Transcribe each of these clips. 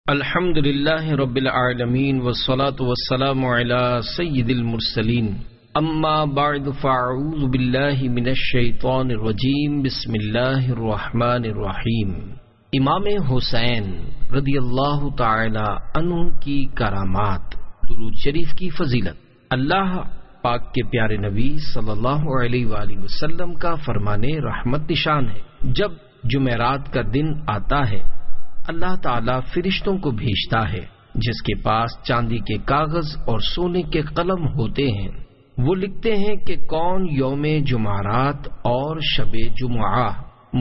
الحمد للہ رب العالمین والصلاة والسلام علی سید المرسلین اما بعد فاعوذ باللہ من الشیطان الرجیم بسم اللہ الرحمن الرحیم۔ امام حسین رضی اللہ تعالی عنہ کی کرامات، درود شریف کی فضیلت۔ اللہ پاک کے پیارے نبی صلی اللہ علیہ وآلہ وسلم کا فرمان رحمت نشان ہے، جب جمعرات کا دن آتا ہے اللہ تعالیٰ فرشتوں کو بھیجتا ہے جس کے پاس چاندی کے کاغذ اور سونے کے قلم ہوتے ہیں۔ وہ لکھتے ہیں کہ کون یوم جمعرات اور شب جمعہ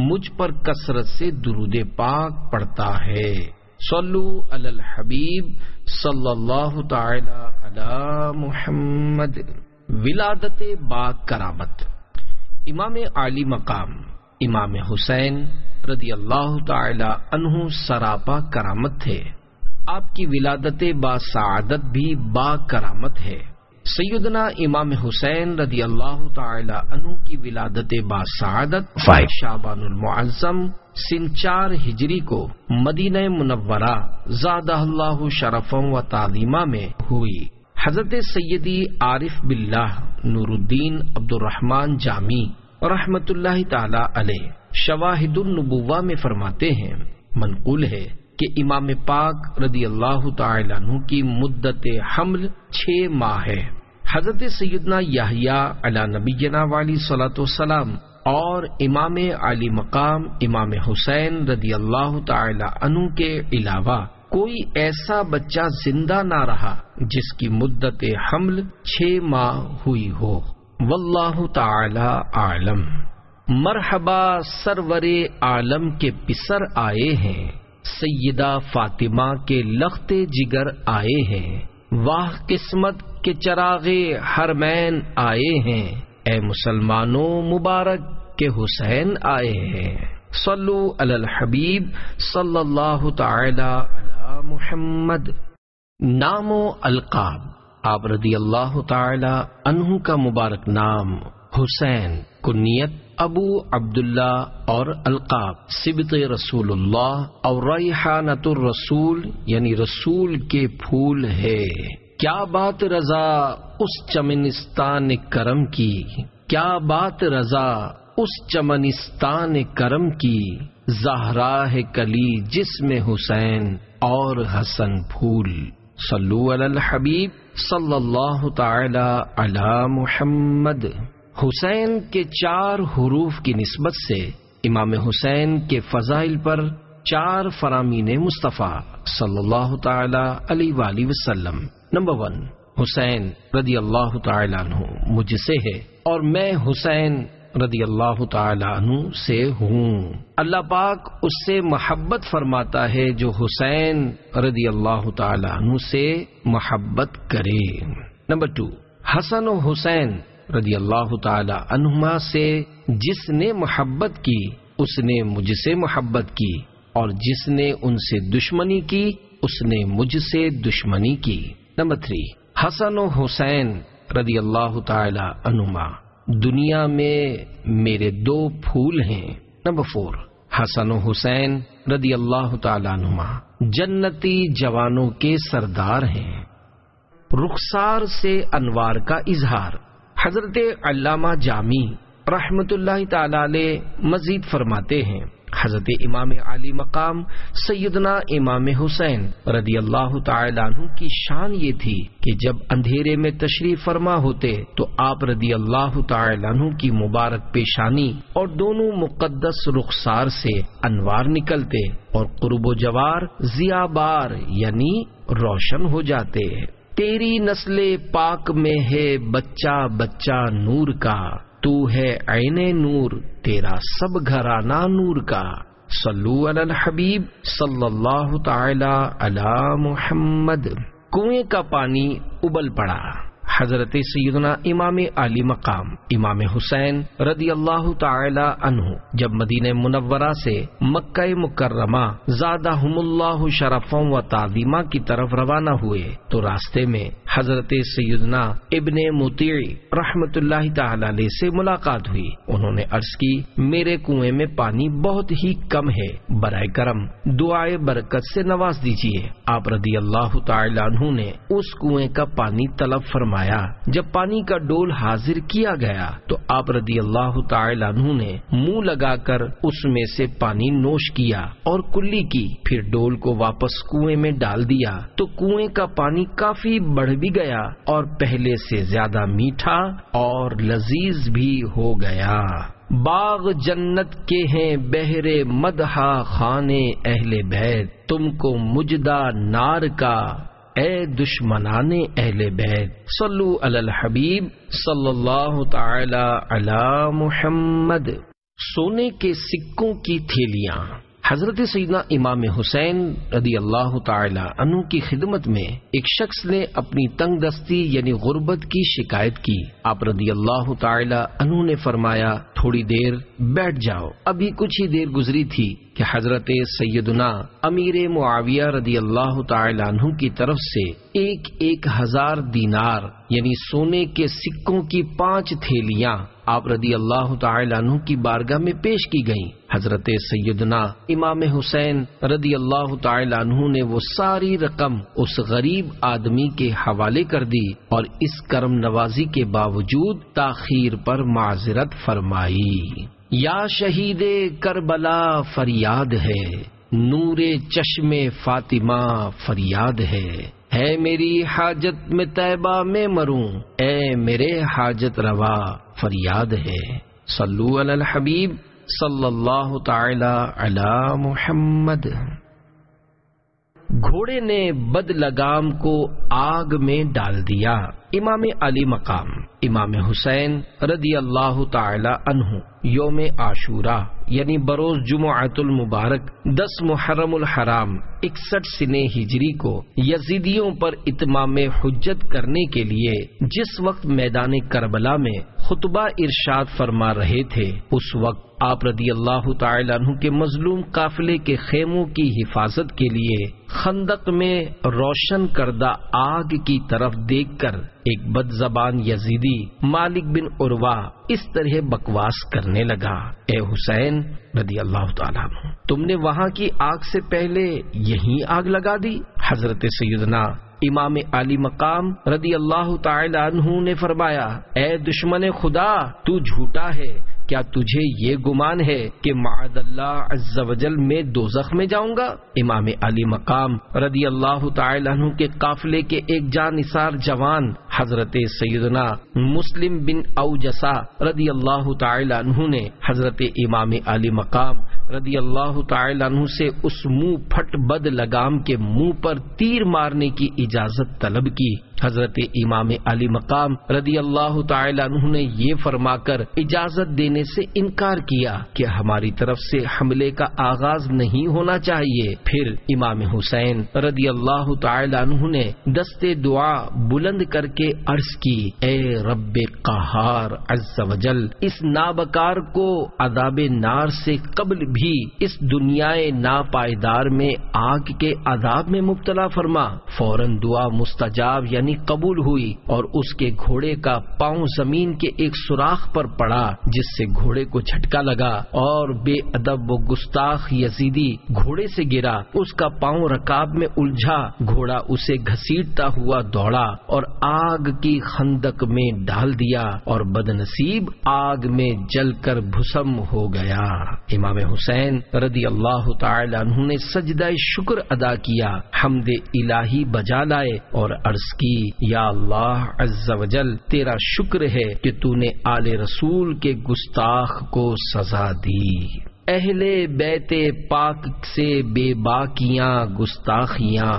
مجھ پر کثرت سے درود پاک پڑھتا ہے۔ صلو علی الحبیب صلی اللہ تعالی علی محمد۔ ولادت با کرامت۔ امام عالی مقام امام حسین رضی اللہ تعالی عنہ سراپا کرامت تھے۔ آپ کی ولادت با سعادت بھی با کرامت ہے۔ سیدنا امام حسین رضی اللہ تعالی عنہ کی ولادت با سعادت 5 شعبان المعظم سن 4 ہجری کو مدینہ منورہ زادہ اللہ شرفا و تعظیما میں ہوئی۔ حضرت سیدی عارف باللہ نور الدین عبد الرحمن جامی رحمت اللہ تعالی علیہ شواہد النبوہ میں فرماتے ہیں، منقول ہے کہ امام پاک رضی اللہ تعالی عنہ کی مدت حمل 6 ماہ ہے۔ حضرت سیدنا یحییٰ علی نبینا والی صلاۃ والسلام اور امام علی مقام امام حسین رضی اللہ تعالی عنہ کے علاوہ کوئی ایسا بچہ زندہ نہ رہا جس کی مدت حمل 6 ماہ ہوئی ہو۔ واللہ تعالی اعلم۔ مرحبا سرور عالم کے پسر آئے ہیں، سیدہ فاطمہ کے لخت جگر آئے ہیں، واہ قسمت کے چراغ حرمین آئے ہیں، اے مسلمانوں مبارک کے حسین آئے ہیں۔ صلو علی الحبیب صلی اللہ تعالی علی محمد۔ نام و القاب۔ آپ رضی اللہ تعالی عنہ کا مبارک نام حسین، کنیت ابو عبداللہ اور القاب سبط رسول اللہ اور ریحانۃ الرسول یعنی رسول کے پھول ہے۔ کیا بات رضا اس چمنستان کرم کی، کیا بات رضا اس چمنستان کرم کی، زہرا ہے کلی جس میں حسین اور حسن پھول۔ صلو علی الحبیب صلی اللہ تعالی علی محمد۔ حسین کے 4 حروف کی نسبت سے امام حسین کے فضائل پر 4 فرامین مصطفیٰ صلی اللہ تعالی علیہ وآلہ وسلم۔ نمبر 1، حسین رضی اللہ تعالی عنہ مجھ سے ہے اور میں حسین رضی اللہ تعالی عنہ سے ہوں۔ اللہ پاک اس سے محبت فرماتا ہے جو حسین رضی اللہ تعالی عنہ سے محبت کرے۔ نمبر 2، حسن و حسین رضی اللہ تعالی عنہما سے جس نے محبت کی اس نے مجھ سے محبت کی، اور جس نے ان سے دشمنی کی اس نے مجھ سے دشمنی کی۔ نمبر 3، حسن و حسین رضی اللہ تعالی عنہما دنیا میں میرے 2 پھول ہیں۔ نمبر 4، حسن و حسین رضی اللہ تعالی عنہما جنتی جوانوں کے سردار ہیں۔ رخسار سے انوار کا اظہار۔ حضرت علامہ جامی رحمت اللہ تعالی علیہ مزید فرماتے ہیں، حضرت امام علی مقام سیدنا امام حسین رضی اللہ تعالی عنہ کی شان یہ تھی کہ جب اندھیرے میں تشریف فرما ہوتے تو آپ رضی اللہ تعالی عنہ کی مبارک پیشانی اور دونوں مقدس رخسار سے انوار نکلتے اور قرب و جوار ضیاء بار یعنی روشن ہو جاتے۔ تیری نسل پاک میں ہے بچہ بچہ نور کا، تو ہے عین نور تیرا سب گھرانہ نور کا۔ صلو علی الحبیب صلی اللہ تعالی علی محمد۔ کنویں کا پانی ابل پڑا۔ حضرت سیدنا امام علی مقام امام حسین رضی اللہ تعالی عنہ جب مدینہ منورہ سے مکہ مکرمہ زادہم اللہ شرفا و تعظیما کی طرف روانہ ہوئے تو راستے میں حضرت سیدنا ابن مطیع رحمت اللہ تعالی علیہ سے ملاقات ہوئی۔ انہوں نے عرض کی میرے کنویں میں پانی بہت ہی کم ہے، برائے کرم دعائے برکت سے نواز دیجیے۔ آپ رضی اللہ تعالی عنہ نے اس کنویں کا پانی طلب فرمایا۔ جب پانی کا ڈول حاضر کیا گیا تو آپ رضی اللہ تعالی عنہ نے منہ لگا کر اس میں سے پانی نوش کیا اور کلی کی، پھر ڈول کو واپس کنویں میں ڈال دیا تو کنویں کا پانی کافی بڑھ بھی گیا اور پہلے سے زیادہ میٹھا اور لذیذ بھی ہو گیا۔ باغ جنت کے ہیں بہرے مدحا خانے اہل بیت، تم کو مجدہ نار کا اے دشمنان اہل بیت۔ صلو علی الحبیب صلی اللہ تعالی علی محمد۔ سونے کے سکوں کی تھیلیاں۔ حضرت سیدنا امام حسین رضی اللہ تعالی عنہ کی خدمت میں ایک شخص نے اپنی تنگ دستی یعنی غربت کی شکایت کی۔ آپ رضی اللہ تعالی عنہ نے فرمایا تھوڑی دیر بیٹھ جاؤ۔ ابھی کچھ ہی دیر گزری تھی کہ حضرت سیدنا امیر معاویہ رضی اللہ تعالی عنہ کی طرف سے 1000 دینار یعنی سونے کے سکوں کی 5 تھیلیاں آپ رضی اللہ تعالی عنہ کی بارگاہ میں پیش کی گئیں۔ حضرت سیدنا امام حسین رضی اللہ تعالی عنہ نے وہ ساری رقم اس غریب آدمی کے حوالے کر دی اور اس کرم نوازی کے باوجود تاخیر پر معذرت فرمائی۔ یا شہید کربلا فریاد ہے، نور چشم فاطمہ فریاد ہے میری حاجت میں طیبہ میں مروں، اے میرے حاجت روا فریاد ہے۔ صلو علی الحبیب صلی اللہ تعالی علی محمد۔ گھوڑے نے بد لگام کو آگ میں ڈال دیا۔ امام علی مقام امام حسین رضی اللہ تعالی عنہ یوم عاشورہ یعنی بروز جمعۃ المبارک 10 محرم الحرام 61 سنہ ہجری کو یزیدیوں پر اتمام حجت کرنے کے لیے جس وقت میدان کربلا میں خطبہ ارشاد فرما رہے تھے، اس وقت آپ رضی اللہ تعالی عنہ کے مظلوم قافلے کے خیموں کی حفاظت کے لیے خندق میں روشن کردہ آگ کی طرف دیکھ کر ایک بد زبان یزیدی مالک بن عروہ اس طرح بکواس کرنے لگا، اے حسین رضی اللہ تعالیٰ عنہ، تم نے وہاں کی آگ سے پہلے یہیں آگ لگا دی۔ حضرت سیدنا امام علی مقام رضی اللہ تعالی عنہ نے فرمایا، اے دشمن خدا تو جھوٹا ہے، کیا تجھے یہ گمان ہے کہ معاذ اللہ عز و جل میں دوزخ میں جاؤں گا؟ امام علی مقام رضی اللہ تعالی عنہ کے قافلے کے ایک جانثار جوان حضرت سیدنا مسلم بن اوجسا رضی اللہ تعالی عنہ نے حضرت امام علی مقام رضی اللہ تعالی عنہ سے اس منہ پھٹ بد لگام کے منہ پر تیر مارنے کی اجازت طلب کی۔ حضرت امام علی مقام رضی اللہ تعالی عنہ نے یہ فرما کر اجازت دینے سے انکار کیا کہ ہماری طرف سے حملے کا آغاز نہیں ہونا چاہیے۔ پھر امام حسین رضی اللہ تعالی عنہ نے دست دعا بلند کر کے عرض کی، اے رب قہار عز و جل، اس نابکار کو عذاب نار سے قبل بھی اس دنیائے ناپائیدار میں آگ کے عذاب میں مبتلا فرما۔ فوراً دعا مستجاب یعنی قبول ہوئی اور اس کے گھوڑے کا پاؤں زمین کے ایک سوراخ پر پڑا، جس سے گھوڑے کو جھٹکا لگا اور بے ادب و گستاخ یزیدی گھوڑے سے گرا۔ اس کا پاؤں رکاب میں الجھا، گھوڑا اسے گھسیٹتا ہوا دوڑا اور آگ کی خندق میں ڈال دیا اور بدنصیب آگ میں جل کر بھسم ہو گیا۔ امام حسین رضی اللہ تعالی عنہ نے سجدہ شکر ادا کیا، حمد الہی بجا لائے اور عرض کی، یا اللہ عز و جل تیرا شکر ہے کہ تو نے آل رسول کے گستاخ کو سزا دی۔ اہل بیت پاک سے بے باکیاں گستاخیاں،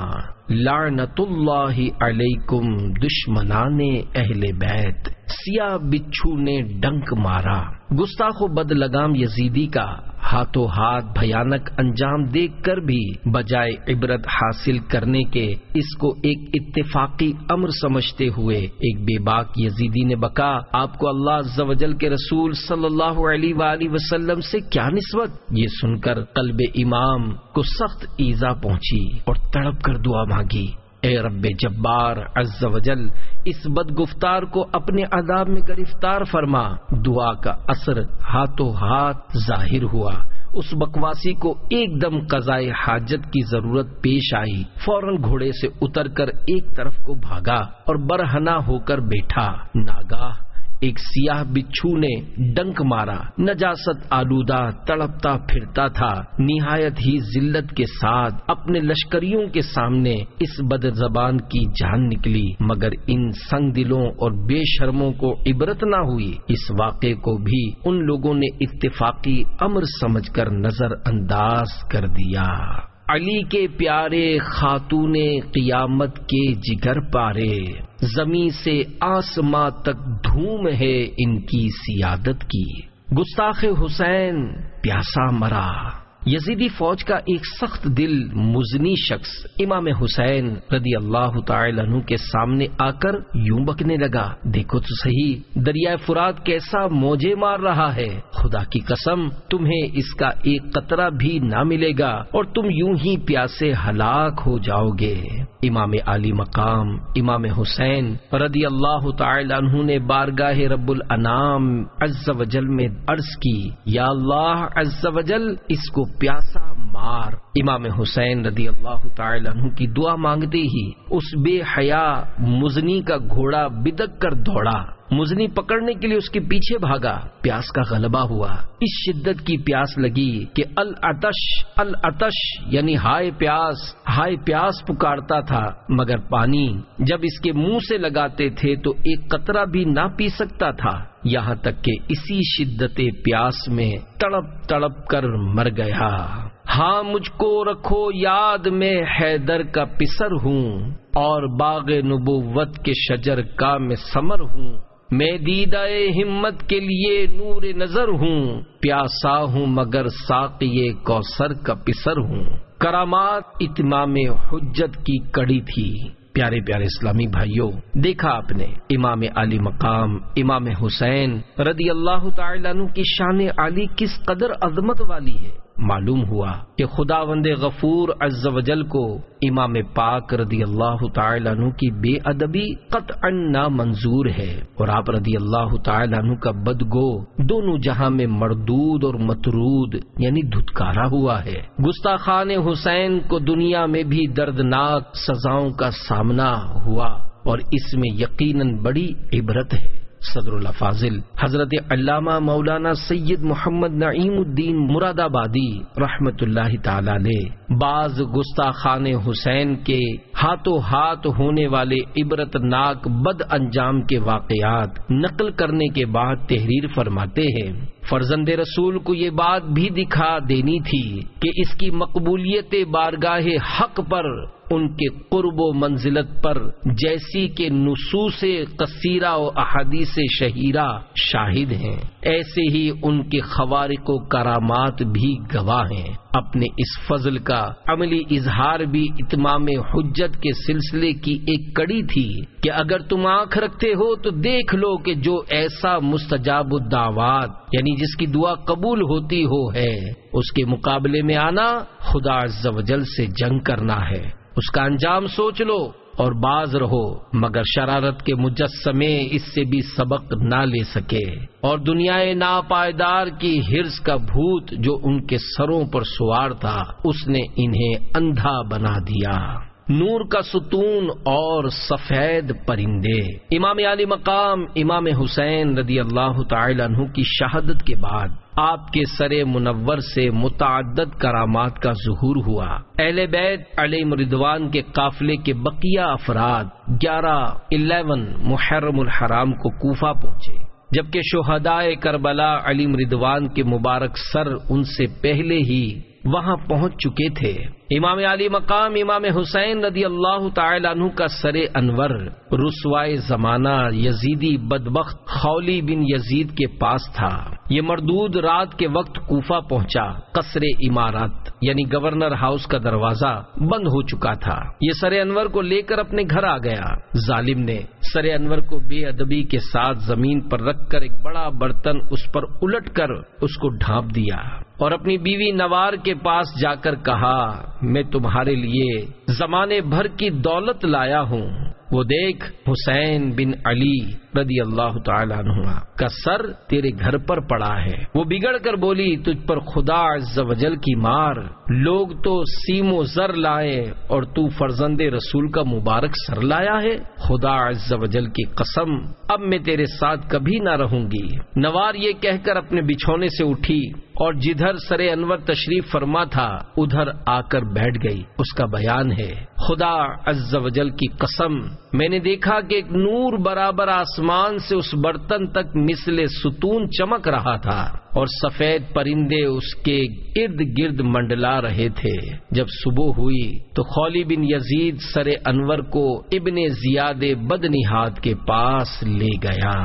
لعنت اللہ علیکم دشمنان اہل بیت۔ سیاہ بچھو نے ڈنک مارا۔ گستاخ و بد لگام یزیدی کا ہاتھوں ہاتھ بھیانک انجام دیکھ کر بھی بجائے عبرت حاصل کرنے کے اس کو ایک اتفاقی امر سمجھتے ہوئے ایک بے باک یزیدی نے بکا، آپ کو اللہ عز و جل کے رسول صلی اللہ علیہ وآلہ وسلم سے کیا نسبت؟ یہ سن کر قلب امام کو سخت ایذا پہنچی اور تڑپ کر دعا مانگی، اے رب جبار عز وجل اس بدگفتار کو اپنے عذاب میں گرفتار فرما۔ دعا کا اثر ہاتھوں ہاتھ ظاہر ہوا۔ اس بکواسی کو ایک دم قضائے حاجت کی ضرورت پیش آئی، فوراً گھوڑے سے اتر کر ایک طرف کو بھاگا اور برہنہ ہو کر بیٹھا۔ ناگاہ ایک سیاہ بچھو نے ڈنک مارا، نجاست آلودہ تڑپتا پھرتا تھا، نہایت ہی ذلت کے ساتھ اپنے لشکریوں کے سامنے اس بد زبان کی جان نکلی، مگر ان سنگ دلوں اور بے شرموں کو عبرت نہ ہوئی۔ اس واقعے کو بھی ان لوگوں نے اتفاقی امر سمجھ کر نظر انداز کر دیا۔ علی کے پیارے خاتون قیامت کے جگر پارے، زمین سے آسماں تک دھوم ہے ان کی سیادت کی۔ گستاخ حسین پیاسا مرا۔ یزیدی فوج کا ایک سخت دل مزنی شخص امام حسین رضی اللہ تعالی عنہ کے سامنے آ کر یوں بکنے لگا، دیکھو تو صحیح دریائے فرات کیسا موجے مار رہا ہے، خدا کی قسم تمہیں اس کا ایک قطرہ بھی نہ ملے گا اور تم یوں ہی پیاسے ہلاک ہو جاؤ گے۔ امام عالی مقام امام حسین رضی اللہ تعالی عنہ نے بارگاہ رب الانام عز وجل میں عرض کی، یا اللہ عز وجل اس کو پیاسا مار۔ امام حسین رضی اللہ تعالی عنہ کی دعا مانگتے ہی اس بے حیا مزنی کا گھوڑا بدک کر دوڑا، مزنی پکڑنے کے لیے اس کے پیچھے بھاگا۔ پیاس کا غلبہ ہوا، اس شدت کی پیاس لگی کہ العطش العطش یعنی ہائے پیاس پکارتا تھا، مگر پانی جب اس کے منہ سے لگاتے تھے تو ایک قطرہ بھی نہ پی سکتا تھا، یہاں تک کہ اسی شدت پیاس میں تڑپ تڑپ کر مر گیا۔ ہاں مجھ کو رکھو یاد میں حیدر کا پسر ہوں، اور باغ نبوت کے شجر کا میں ثمر ہوں، میں دیدہ ہمت کے لیے نور نظر ہوں، پیاسا ہوں مگر ساقی کوثر کا پسر ہوں۔ کرامات اتمام حجت کی کڑی تھی۔ پیارے پیارے اسلامی بھائیوں، دیکھا آپ نے امام عالی مقام امام حسین رضی اللہ تعالی عنہ کی شان عالی کس قدر عظمت والی ہے۔ معلوم ہوا کہ خداوند غفور عز و جل کو امام پاک رضی اللہ تعالی عنہ کی بے ادبی قطعا نامنظور ہے، اور آپ رضی اللہ تعالی عنہ کا بدگو دونوں جہاں میں مردود اور مطرود یعنی دھتکارا ہوا ہے۔ گستاخان حسین کو دنیا میں بھی دردناک سزاؤں کا سامنا ہوا، اور اس میں یقیناً بڑی عبرت ہے۔ صدر الافاضل حضرت علامہ مولانا سید محمد نعیم الدین مراد آبادی رحمت اللہ تعالی علیہ بعض گستاخان حسین کے ہاتھوں ہاتھ ہونے والے عبرت ناک بد انجام کے واقعات نقل کرنے کے بعد تحریر فرماتے ہیں، فرزند رسول کو یہ بات بھی دکھا دینی تھی کہ اس کی مقبولیت بارگاہ حق پر ان کے قرب و منزلت پر جیسی کہ نصوص قصیرہ و احادیث شہیرہ شاہد ہیں، ایسے ہی ان کے خوارق و کرامات بھی گواہ ہیں۔ اپنے اس فضل کا عملی اظہار بھی اتمام حجت کے سلسلے کی ایک کڑی تھی کہ اگر تم آنکھ رکھتے ہو تو دیکھ لو کہ جو ایسا مستجاب الدعوات یعنی جس کی دعا قبول ہوتی ہے، اس کے مقابلے میں آنا خدا عز و جل سے جنگ کرنا ہے۔ اس کا انجام سوچ لو اور باز رہو، مگر شرارت کے مجسمے اس سے بھی سبق نہ لے سکے، اور دنیا ناپائیدار کی حرص کا بھوت جو ان کے سروں پر سوار تھا اس نے انہیں اندھا بنا دیا۔ نور کا ستون اور سفید پرندے۔ امام عالی مقام امام حسین رضی اللہ تعالی عنہ کی شہادت کے بعد آپ کے سر منور سے متعدد کرامات کا ظہور ہوا۔ اہل بیت علیہم رضوان کے قافلے کے بقیہ افراد 11 محرم الحرام کو کوفہ پہنچے، جبکہ شہدائے کربلا علیہم رضوان کے مبارک سر ان سے پہلے ہی وہاں پہنچ چکے تھے۔ امام عالی مقام امام حسین رضی اللہ تعالی عنہ کا سر انور رسوائے زمانہ یزیدی بدبخت خولی بن یزید کے پاس تھا۔ یہ مردود رات کے وقت کوفہ پہنچا۔ قصر امارت یعنی گورنر ہاؤس کا دروازہ بند ہو چکا تھا۔ یہ سر انور کو لے کر اپنے گھر آ گیا۔ ظالم نے سر انور کو بے ادبی کے ساتھ زمین پر رکھ کر ایک بڑا برتن اس پر الٹ کر اس کو ڈھانپ دیا اور اپنی بیوی نوار کے پاس جا کر کہا میں تمہارے لیے زمانے بھر کی دولت لایا ہوں، وہ دیکھ حسین بن علی رضی اللہ تعالی عنہ کا سر تیرے گھر پر پڑا ہے۔ وہ بگڑ کر بولی تجھ پر خدا عز و جل کی مار، لوگ تو سیم و زر لائے اور تو فرزند رسول کا مبارک سر لایا ہے، خدا عز و جل کی قسم اب میں تیرے ساتھ کبھی نہ رہوں گی۔ نوار یہ کہہ کر اپنے بچھونے سے اٹھی اور جدھر سر انور تشریف فرما تھا ادھر آ کر بیٹھ گئی۔ اس کا بیان ہے خدا عز و جل کی قسم میں نے دیکھا کہ ایک نور برابر آسمان سے اس برتن تک مثل ستون چمک رہا تھا اور سفید پرندے اس کے ارد گرد منڈلا رہے تھے۔ جب صبح ہوئی تو خولی بن یزید سر انور کو ابن زیاد بدنہاد کے پاس لے گیا۔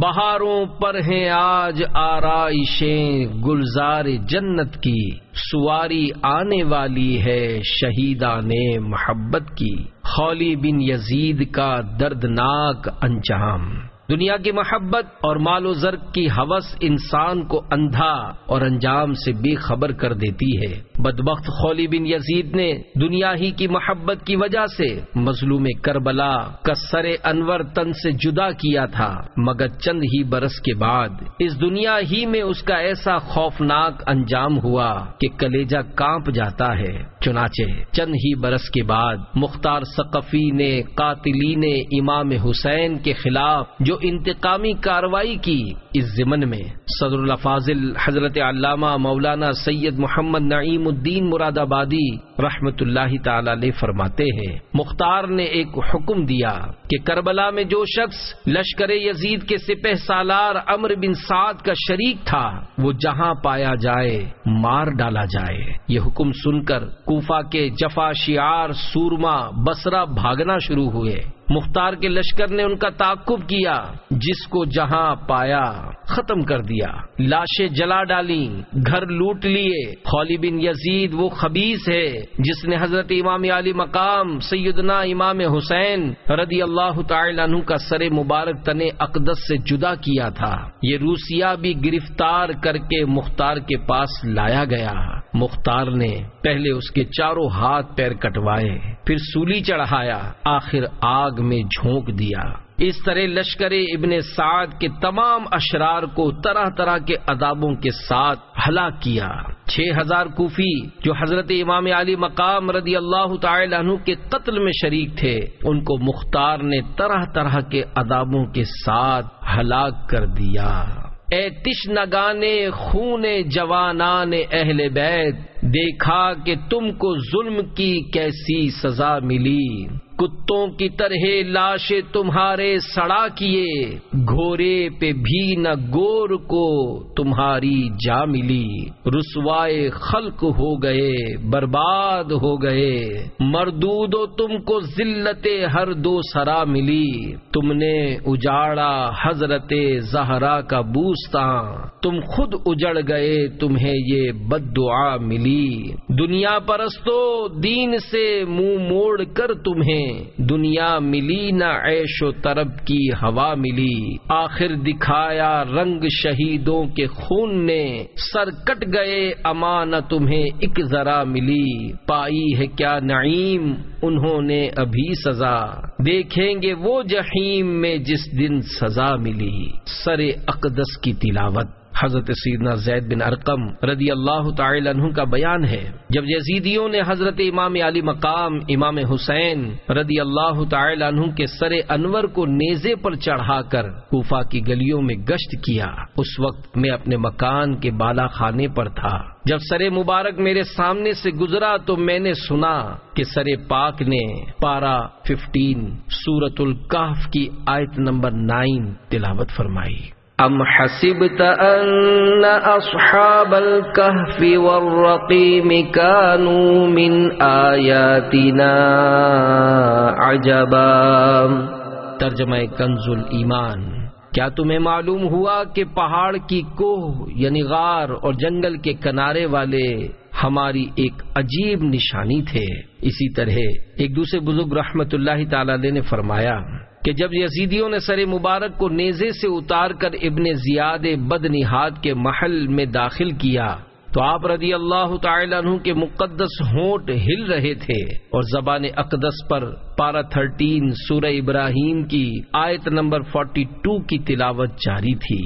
بہاروں پر ہیں آج آرائشیں گلزار جنت کی، سواری آنے والی ہے شہیدان محبت کی۔ خولی بن یزید کا دردناک انجام۔ دنیا کی محبت اور مال و زر کی ہوس انسان کو اندھا اور انجام سے بے خبر کر دیتی ہے۔ بدبخت خولی بن یزید نے دنیا ہی کی محبت کی وجہ سے مظلوم کربلا کا سر انور تن سے جدا کیا تھا، مگر چند ہی برس کے بعد اس دنیا ہی میں اس کا ایسا خوفناک انجام ہوا کہ کلیجہ کانپ جاتا ہے۔ چنانچہ چند ہی برس کے بعد مختار ثقفی نے قاتلین امام حسین کے خلاف جو انتقامی کارروائی کی، اس ضمن میں صدر الافاضل حضرت علامہ مولانا سید محمد نعیم الدین مراد آبادی رحمت اللہ تعالی علیہ فرماتے ہیں مختار نے ایک حکم دیا کہ کربلا میں جو شخص لشکر یزید کے سپہ سالار عمرو بن سعد کا شریک تھا وہ جہاں پایا جائے مار ڈالا جائے۔ یہ حکم سن کر کوفہ کے جفا شعار سورما بصرہ بھاگنا شروع ہوئے۔ مختار کے لشکر نے ان کا تعاقب کیا، جس کو جہاں پایا ختم کر دیا، لاشیں جلا ڈالیں، گھر لوٹ لیے۔ خولی بن یزید وہ خبیث ہے جس نے حضرت امام علی مقام سیدنا امام حسین رضی اللہ تعالی عنہ کا سر مبارک تن اقدس سے جدا کیا تھا۔ یہ روسیا بھی گرفتار کر کے مختار کے پاس لایا گیا۔ مختار نے پہلے اس کے چاروں ہاتھ پیر کٹوائے، پھر سولی چڑھایا، آخر آگ میں جھونک دیا۔ اس طرح لشکر ابن سعد کے تمام اشرار کو طرح طرح کے عذابوں کے ساتھ ہلاک کیا۔ 6000 کوفی جو حضرت امام علی مقام رضی اللہ تعالی عنہ کے قتل میں شریک تھے ان کو مختار نے طرح طرح کے عذابوں کے ساتھ ہلاک کر دیا۔ اے تشنگانے خون جوانان اہل بیت، دیکھا کہ تم کو ظلم کی کیسی سزا ملی، کتوں کی طرح لاشیں تمہارے سڑا کیے، گھوڑے پہ بھی نہ گور کو تمہاری جا ملی، رسوائے خلق ہو گئے برباد ہو گئے، مردود و تم کو ذلت ہر دو سرا ملی، تم نے اجاڑا حضرت زہرا کا بوستان، تم خود اجڑ گئے تمہیں یہ بد دعا ملی، دنیا پرستو دین سے منہ موڑ کر تمہیں دنیا ملی نہ عیش و طرب کی ہوا ملی، آخر دکھایا رنگ شہیدوں کے خون نے، سر کٹ گئے امان تمہیں ایک ذرا ملی، پائی ہے کیا نعیم انہوں نے ابھی سزا، دیکھیں گے وہ جحیم میں جس دن سزا ملی۔ سر اقدس کی تلاوت حضرت سیدنا زید بن ارقم رضی اللہ تعالی عنہ کا بیان ہے جب یزیدیوں نے حضرت امام علی مقام امام حسین رضی اللہ تعالی عنہ کے سر انور کو نیزے پر چڑھا کر کوفہ کی گلیوں میں گشت کیا، اس وقت میں اپنے مکان کے بالا خانے پر تھا۔ جب سر مبارک میرے سامنے سے گزرا تو میں نے سنا کہ سر پاک نے پارہ 15 سورۃ الکہف کی آیت نمبر 9 تلاوت فرمائی۔ ام حسبت ان اصحاب الكهف والرقيم كانوا من آیاتنا عجبا۔ ترجمہ کنز الایمان۔ کیا تمہیں معلوم ہوا کہ پہاڑ کی کوہ یعنی غار اور جنگل کے کنارے والے ہماری ایک عجیب نشانی تھے؟ اسی طرح ایک دوسرے بزرگ رحمت اللہ تعالی علیہ نے فرمایا کہ جب یزیدیوں نے سر مبارک کو نیزے سے اتار کر ابن زیاد بدنہاد کے محل میں داخل کیا تو آپ رضی اللہ تعالی عنہ کے مقدس ہونٹ ہل رہے تھے اور زبان اقدس پر پارہ 13 سورہ ابراہیم کی آیت نمبر 42 کی تلاوت جاری تھی۔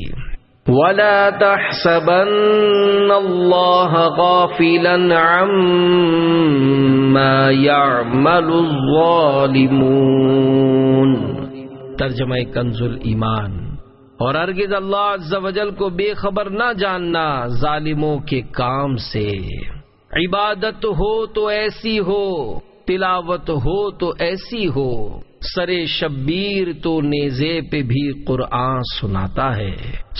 وَلَا تَحْسَبَنَّ اللَّهَ غَافِلًا عَمَّا يَعْمَلُ الظَّالِمُونَ۔ ترجمہ کنز الایمان۔ اور ہرگز اللہ عز و جل کو بے خبر نہ جاننا ظالموں کے کام سے۔ عبادت ہو تو ایسی ہو، تلاوت ہو تو ایسی ہو، سر شبیر تو نیزے پہ بھی قرآن سناتا ہے۔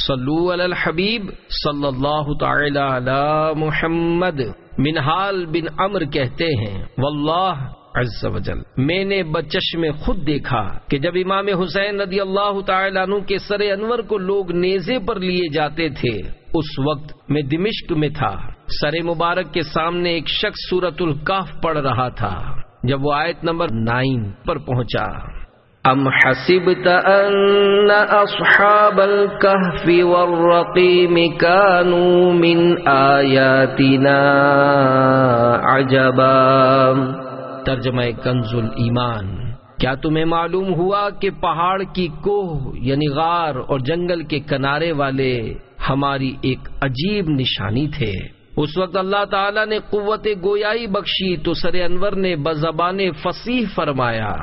صلو علی الحبیب صلی اللہ تعالی علی محمد۔ منہال بن عمرو کہتے ہیں واللہ عز و جل میں نے بچشم خود دیکھا کہ جب امام حسین رضی اللہ تعالی عنہ کے سر انور کو لوگ نیزے پر لیے جاتے تھے، اس وقت میں دمشق میں تھا۔ سر مبارک کے سامنے ایک شخص سورۃ الکہف پڑھ رہا تھا۔ جب وہ آیت نمبر 9 پر پہنچا، ام حسبت ان اصحاب الکہف والرقیم كانوا من آیاتنا عجبا۔ ترجمہ کنز الایمان۔ کیا تمہیں معلوم ہوا کہ پہاڑ کی کوہ یعنی غار اور جنگل کے کنارے والے ہماری ایک عجیب نشانی تھے؟ اس وقت اللہ تعالیٰ نے قوت گویائی بخشی تو سر انور نے بزبان فصیح فرمایا،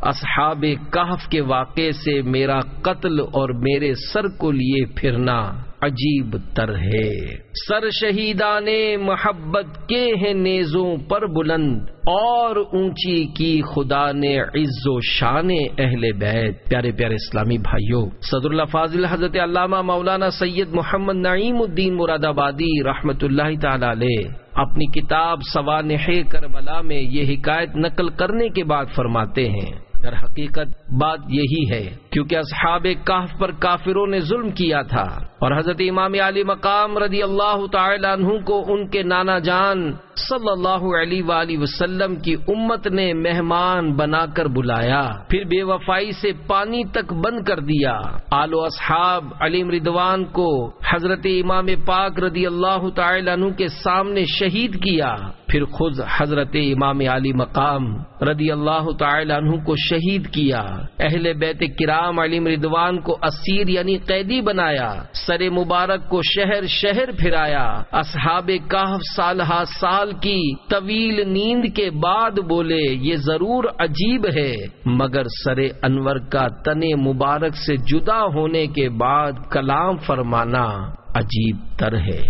اصحاب کہف کے واقعے سے میرا قتل اور میرے سر کو لیے پھرنا عجیب تر ہے۔ سر شہیدان محبت کے ہیں نیزوں پر بلند، اور اونچی کی خدا نے عز و شان اہل بیت۔ پیارے پیارے اسلامی بھائیوں، صدر اللہ فاضل حضرت علامہ مولانا سید محمد نعیم الدین مراد آبادی رحمت اللہ تعالی علیہ اپنی کتاب سوانح کربلا میں یہ حکایت نقل کرنے کے بعد فرماتے ہیں، در حقیقت بات یہی ہے کیونکہ اصحاب کہف پر کافروں نے ظلم کیا تھا اور حضرت امام علی مقام رضی اللہ تعالی عنہ کو ان کے نانا جان صلی اللہ علیہ وآلہ وسلم کی امت نے مہمان بنا کر بلایا، پھر بے وفائی سے پانی تک بند کر دیا۔ آل و اصحاب علیہم رضوان کو حضرت امام پاک رضی اللہ تعالی عنہ کے سامنے شہید کیا، پھر خود حضرت امام علی مقام رضی اللہ تعالی عنہ کو شہید کیا، اہل بیت کرام علیہم رضوان کو اسیر یعنی قیدی بنایا، سر مبارک کو شہر شہر پھرایا۔ اصحاب کہف سال ہا سال کی طویل نیند کے بعد بولے یہ ضرور عجیب ہے، مگر سر انور کا تن مبارک سے جدا ہونے کے بعد کلام فرمانا عجیب تر ہے۔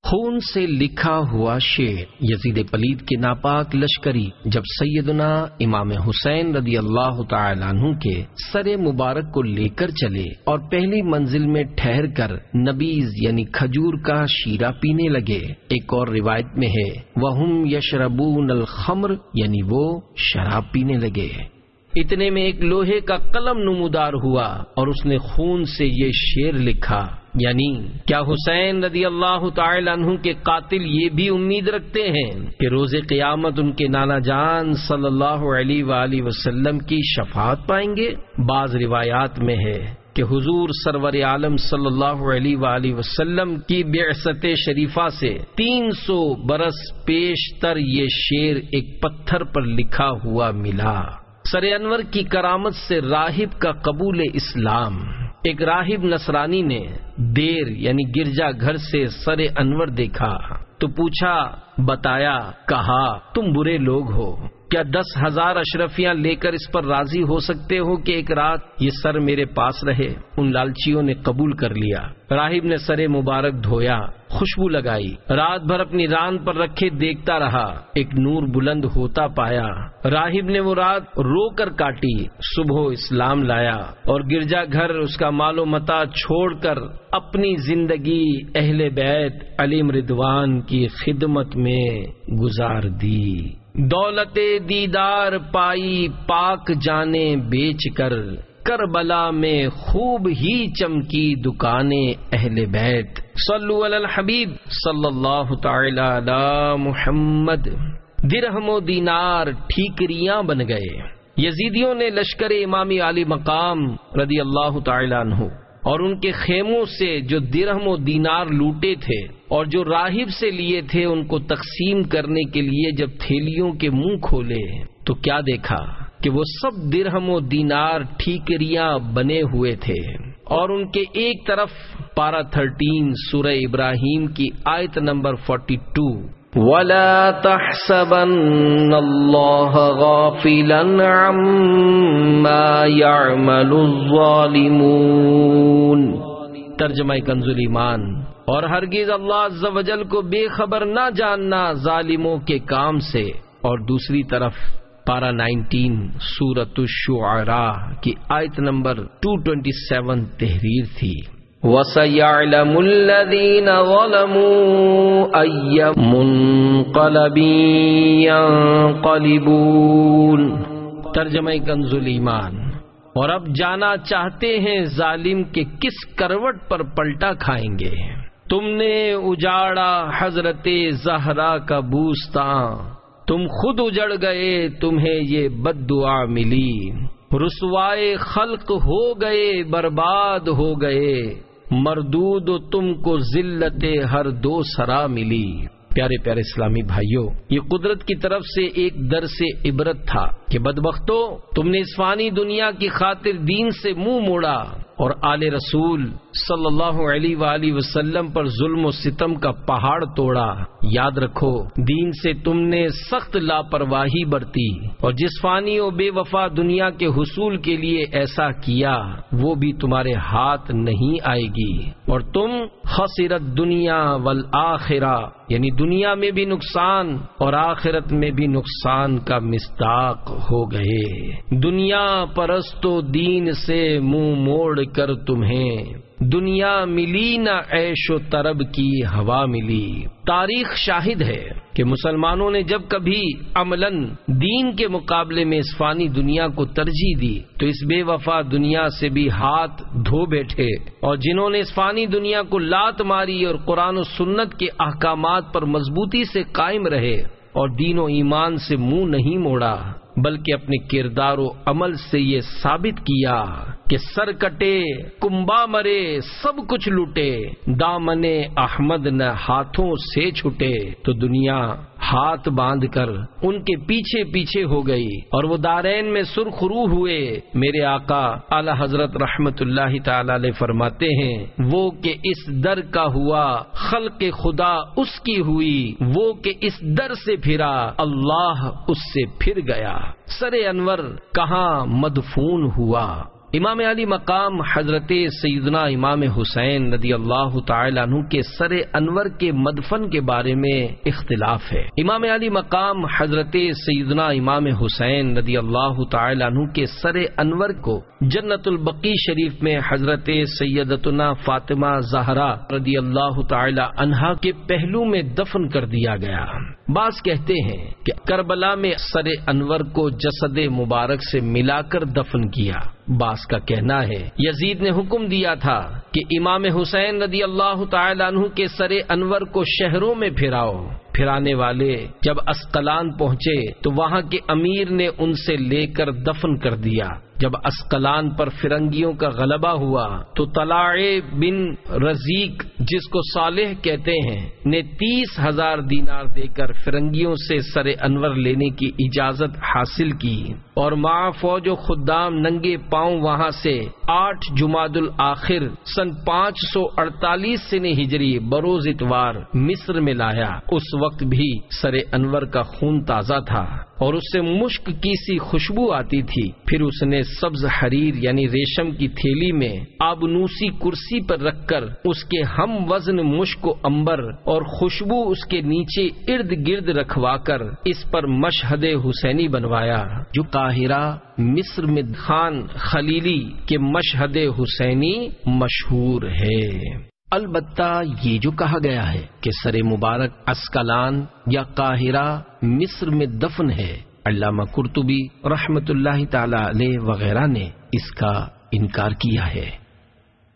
خون سے لکھا ہوا شعر۔ یزید پلید کے ناپاک لشکری جب سیدنا امام حسین رضی اللہ تعالی عنہ کے سر مبارک کو لے کر چلے اور پہلی منزل میں ٹھہر کر نبیذ یعنی کھجور کا شیرہ پینے لگے، ایک اور روایت میں ہے وَهُمْ يَشْرَبُونَ الْخَمْرَ یعنی وہ شراب پینے لگے۔ اتنے میں ایک لوہے کا قلم نمودار ہوا اور اس نے خون سے یہ شعر لکھا، یعنی کیا حسین رضی اللہ تعالی عنہ کے قاتل یہ بھی امید رکھتے ہیں کہ روز قیامت ان کے نانا جان صلی اللہ علیہ وآلہ وسلم کی شفاعت پائیں گے؟ بعض روایات میں ہے کہ حضور سرور عالم صلی اللہ علیہ وآلہ وسلم کی بعثت شریفہ سے 300 برس پیشتر یہ شعر ایک پتھر پر لکھا ہوا ملا۔ سر انور کی کرامت سے راہب کا قبول اسلام۔ ایک راہب نصرانی نے دیر یعنی گرجا گھر سے سر انور دیکھا تو پوچھا، بتایا، کہا تم برے لوگ ہو، کیا 10,000 اشرفیاں لے کر اس پر راضی ہو سکتے ہو کہ ایک رات یہ سر میرے پاس رہے؟ ان لالچیوں نے قبول کر لیا۔ راہب نے سر مبارک دھویا، خوشبو لگائی، رات بھر اپنی ران پر رکھے دیکھتا رہا، ایک نور بلند ہوتا پایا۔ راہب نے وہ رات رو کر کاٹی، صبح اسلام لایا اور گرجا گھر اس کا مال و متاع چھوڑ کر اپنی زندگی اہل بیت علیہم رضوان کی خدمت میں گزار دی۔ دولت دیدار پائی پاک جانے بیچ کر، کربلا میں خوب ہی چمکی دکانیں اہل بیت۔ صلو علی الحبیب صلی اللہ تعالی علی محمد۔ درہم و دینار ٹھیکریاں بن گئے، یزیدیوں نے لشکر امام علی مقام رضی اللہ تعالی عنہ اور ان کے خیموں سے جو درہم و دینار لوٹے تھے اور جو راہب سے لیے تھے ان کو تقسیم کرنے کے لیے جب تھیلیوں کے منہ کھولے تو کیا دیکھا کہ وہ سب درہم و دینار ٹھیکریاں بنے ہوئے تھے، اور ان کے ایک طرف پارہ 13 سورہ ابراہیم کی آیت نمبر 42 وَلَا تَحْسَبَنَّ اللَّهَ غَافِلًا عَمَّا يَعْمَلُ الظَّالِمُونَ، ترجمہ کنز ایمان، اور ہرگز اللہ عز و جل کو بے خبر نہ جاننا ظالموں کے کام سے۔ اور دوسری طرف پارہ 19 سورۃ الشعراء کی آیت نمبر 227 تحریر تھی، وَسَيَعْلَمُ الَّذِينَ ظَلَمُوا أَيَّ مُنقَلَبٍ يَنقَلِبُونَ، ترجمہ کنز ایمان، اور اب جانا چاہتے ہیں ظالم کے کس کروٹ پر پلٹا کھائیں گے۔ تم نے اجاڑا حضرت زہرا کا بوستان، تم خود اجڑ گئے، تمہیں یہ بد دعا ملی، رسوائے خلق ہو گئے، برباد ہو گئے، مردود و تم کو ذلت ہر دو سرا ملی۔ پیارے پیارے اسلامی بھائیوں، یہ قدرت کی طرف سے ایک درس عبرت تھا کہ بدبختو، تم نے اس فانی دنیا کی خاطر دین سے منہ موڑا اور آل رسول صلی اللہ علیہ وآلہ وسلم پر ظلم و ستم کا پہاڑ توڑا۔ یاد رکھو، دین سے تم نے سخت لاپرواہی برتی، اور جس فانی و بے وفا دنیا کے حصول کے لیے ایسا کیا وہ بھی تمہارے ہاتھ نہیں آئے گی، اور تم خسرت دنیا والآخرہ، یعنی دنیا میں بھی نقصان اور آخرت میں بھی نقصان کا مصداق ہو گئے۔ دنیا پرستو دین سے منہ موڑ کر تمہیں دنیا ملی نہ عیش و طرب کی ہوا ملی۔ تاریخ شاہد ہے کہ مسلمانوں نے جب کبھی عملاً دین کے مقابلے میں اس فانی دنیا کو ترجیح دی تو اس بے وفا دنیا سے بھی ہاتھ دھو بیٹھے، اور جنہوں نے اس فانی دنیا کو لات ماری اور قرآن و سنت کے احکامات پر مضبوطی سے قائم رہے اور دین و ایمان سے منہ نہیں موڑا، بلکہ اپنے کردار و عمل سے یہ ثابت کیا کہ سر کٹے کنبا مرے سب کچھ لوٹے، دامن احمد نہ ہاتھوں سے چھٹے، تو دنیا ہاتھ باندھ کر ان کے پیچھے پیچھے ہو گئی اور وہ دارین میں سرخرو ہوئے۔ میرے آقا اعلی حضرت رحمت اللہ تعالی علیہ فرماتے ہیں، وہ کہ اس در کا ہوا خلق خدا اس کی ہوئی، وہ کہ اس در سے پھرا اللہ اس سے پھر گیا۔ سر انور کہاں مدفون ہوا؟ امام علی مقام حضرت سیدنا امام حسین رضی اللہ تعالی عنہ کے سر انور کے مدفن کے بارے میں اختلاف ہے۔ امام علی مقام حضرت سیدنا امام حسین رضی اللہ تعالی عنہ کے سر انور کو جنت البقیع شریف میں حضرت سیدتنا فاطمہ زہرا رضی اللہ تعالی عنہا کے پہلو میں دفن کر دیا گیا۔ بعض کہتے ہیں کہ کربلا میں سر انور کو جسد مبارک سے ملا کر دفن کیا۔ بعض کا کہنا ہے یزید نے حکم دیا تھا کہ امام حسین رضی اللہ تعالی عنہ کے سر انور کو شہروں میں پھراؤ۔ پھرانے والے جب اسقلان پہنچے تو وہاں کے امیر نے ان سے لے کر دفن کر دیا۔ جب اسقلان پر فرنگیوں کا غلبہ ہوا تو طلاع بن رزیق، جس کو صالح کہتے ہیں، نے 30,000 دینار دے کر فرنگیوں سے سر انور لینے کی اجازت حاصل کی، اور مع فوج و خدام ننگے پاؤں وہاں سے 8 جمادی الاخر سن 548 سن ہجری بروز اتوار مصر میں لایا۔ اس وقت بھی سر انور کا خون تازہ تھا اور اس سے مشک کی سی خوشبو آتی تھی۔ پھر اس نے سبز حریر یعنی ریشم کی تھیلی میں آبنوسی کرسی پر رکھ کر اس کے ہم وزن مشک و عنبر اور خوشبو اس کے نیچے ارد گرد رکھوا کر اس پر مشہد حسینی بنوایا، جو قاہرہ مصر میں خان خلیلی کے مشہد حسینی مشہور ہے۔ البتہ یہ جو کہا گیا ہے کہ سر مبارک اسقلان یا قاہرہ مصر میں دفن ہے، علامہ قرطبی رحمت اللہ تعالی علیہ وغیرہ نے اس کا انکار کیا ہے۔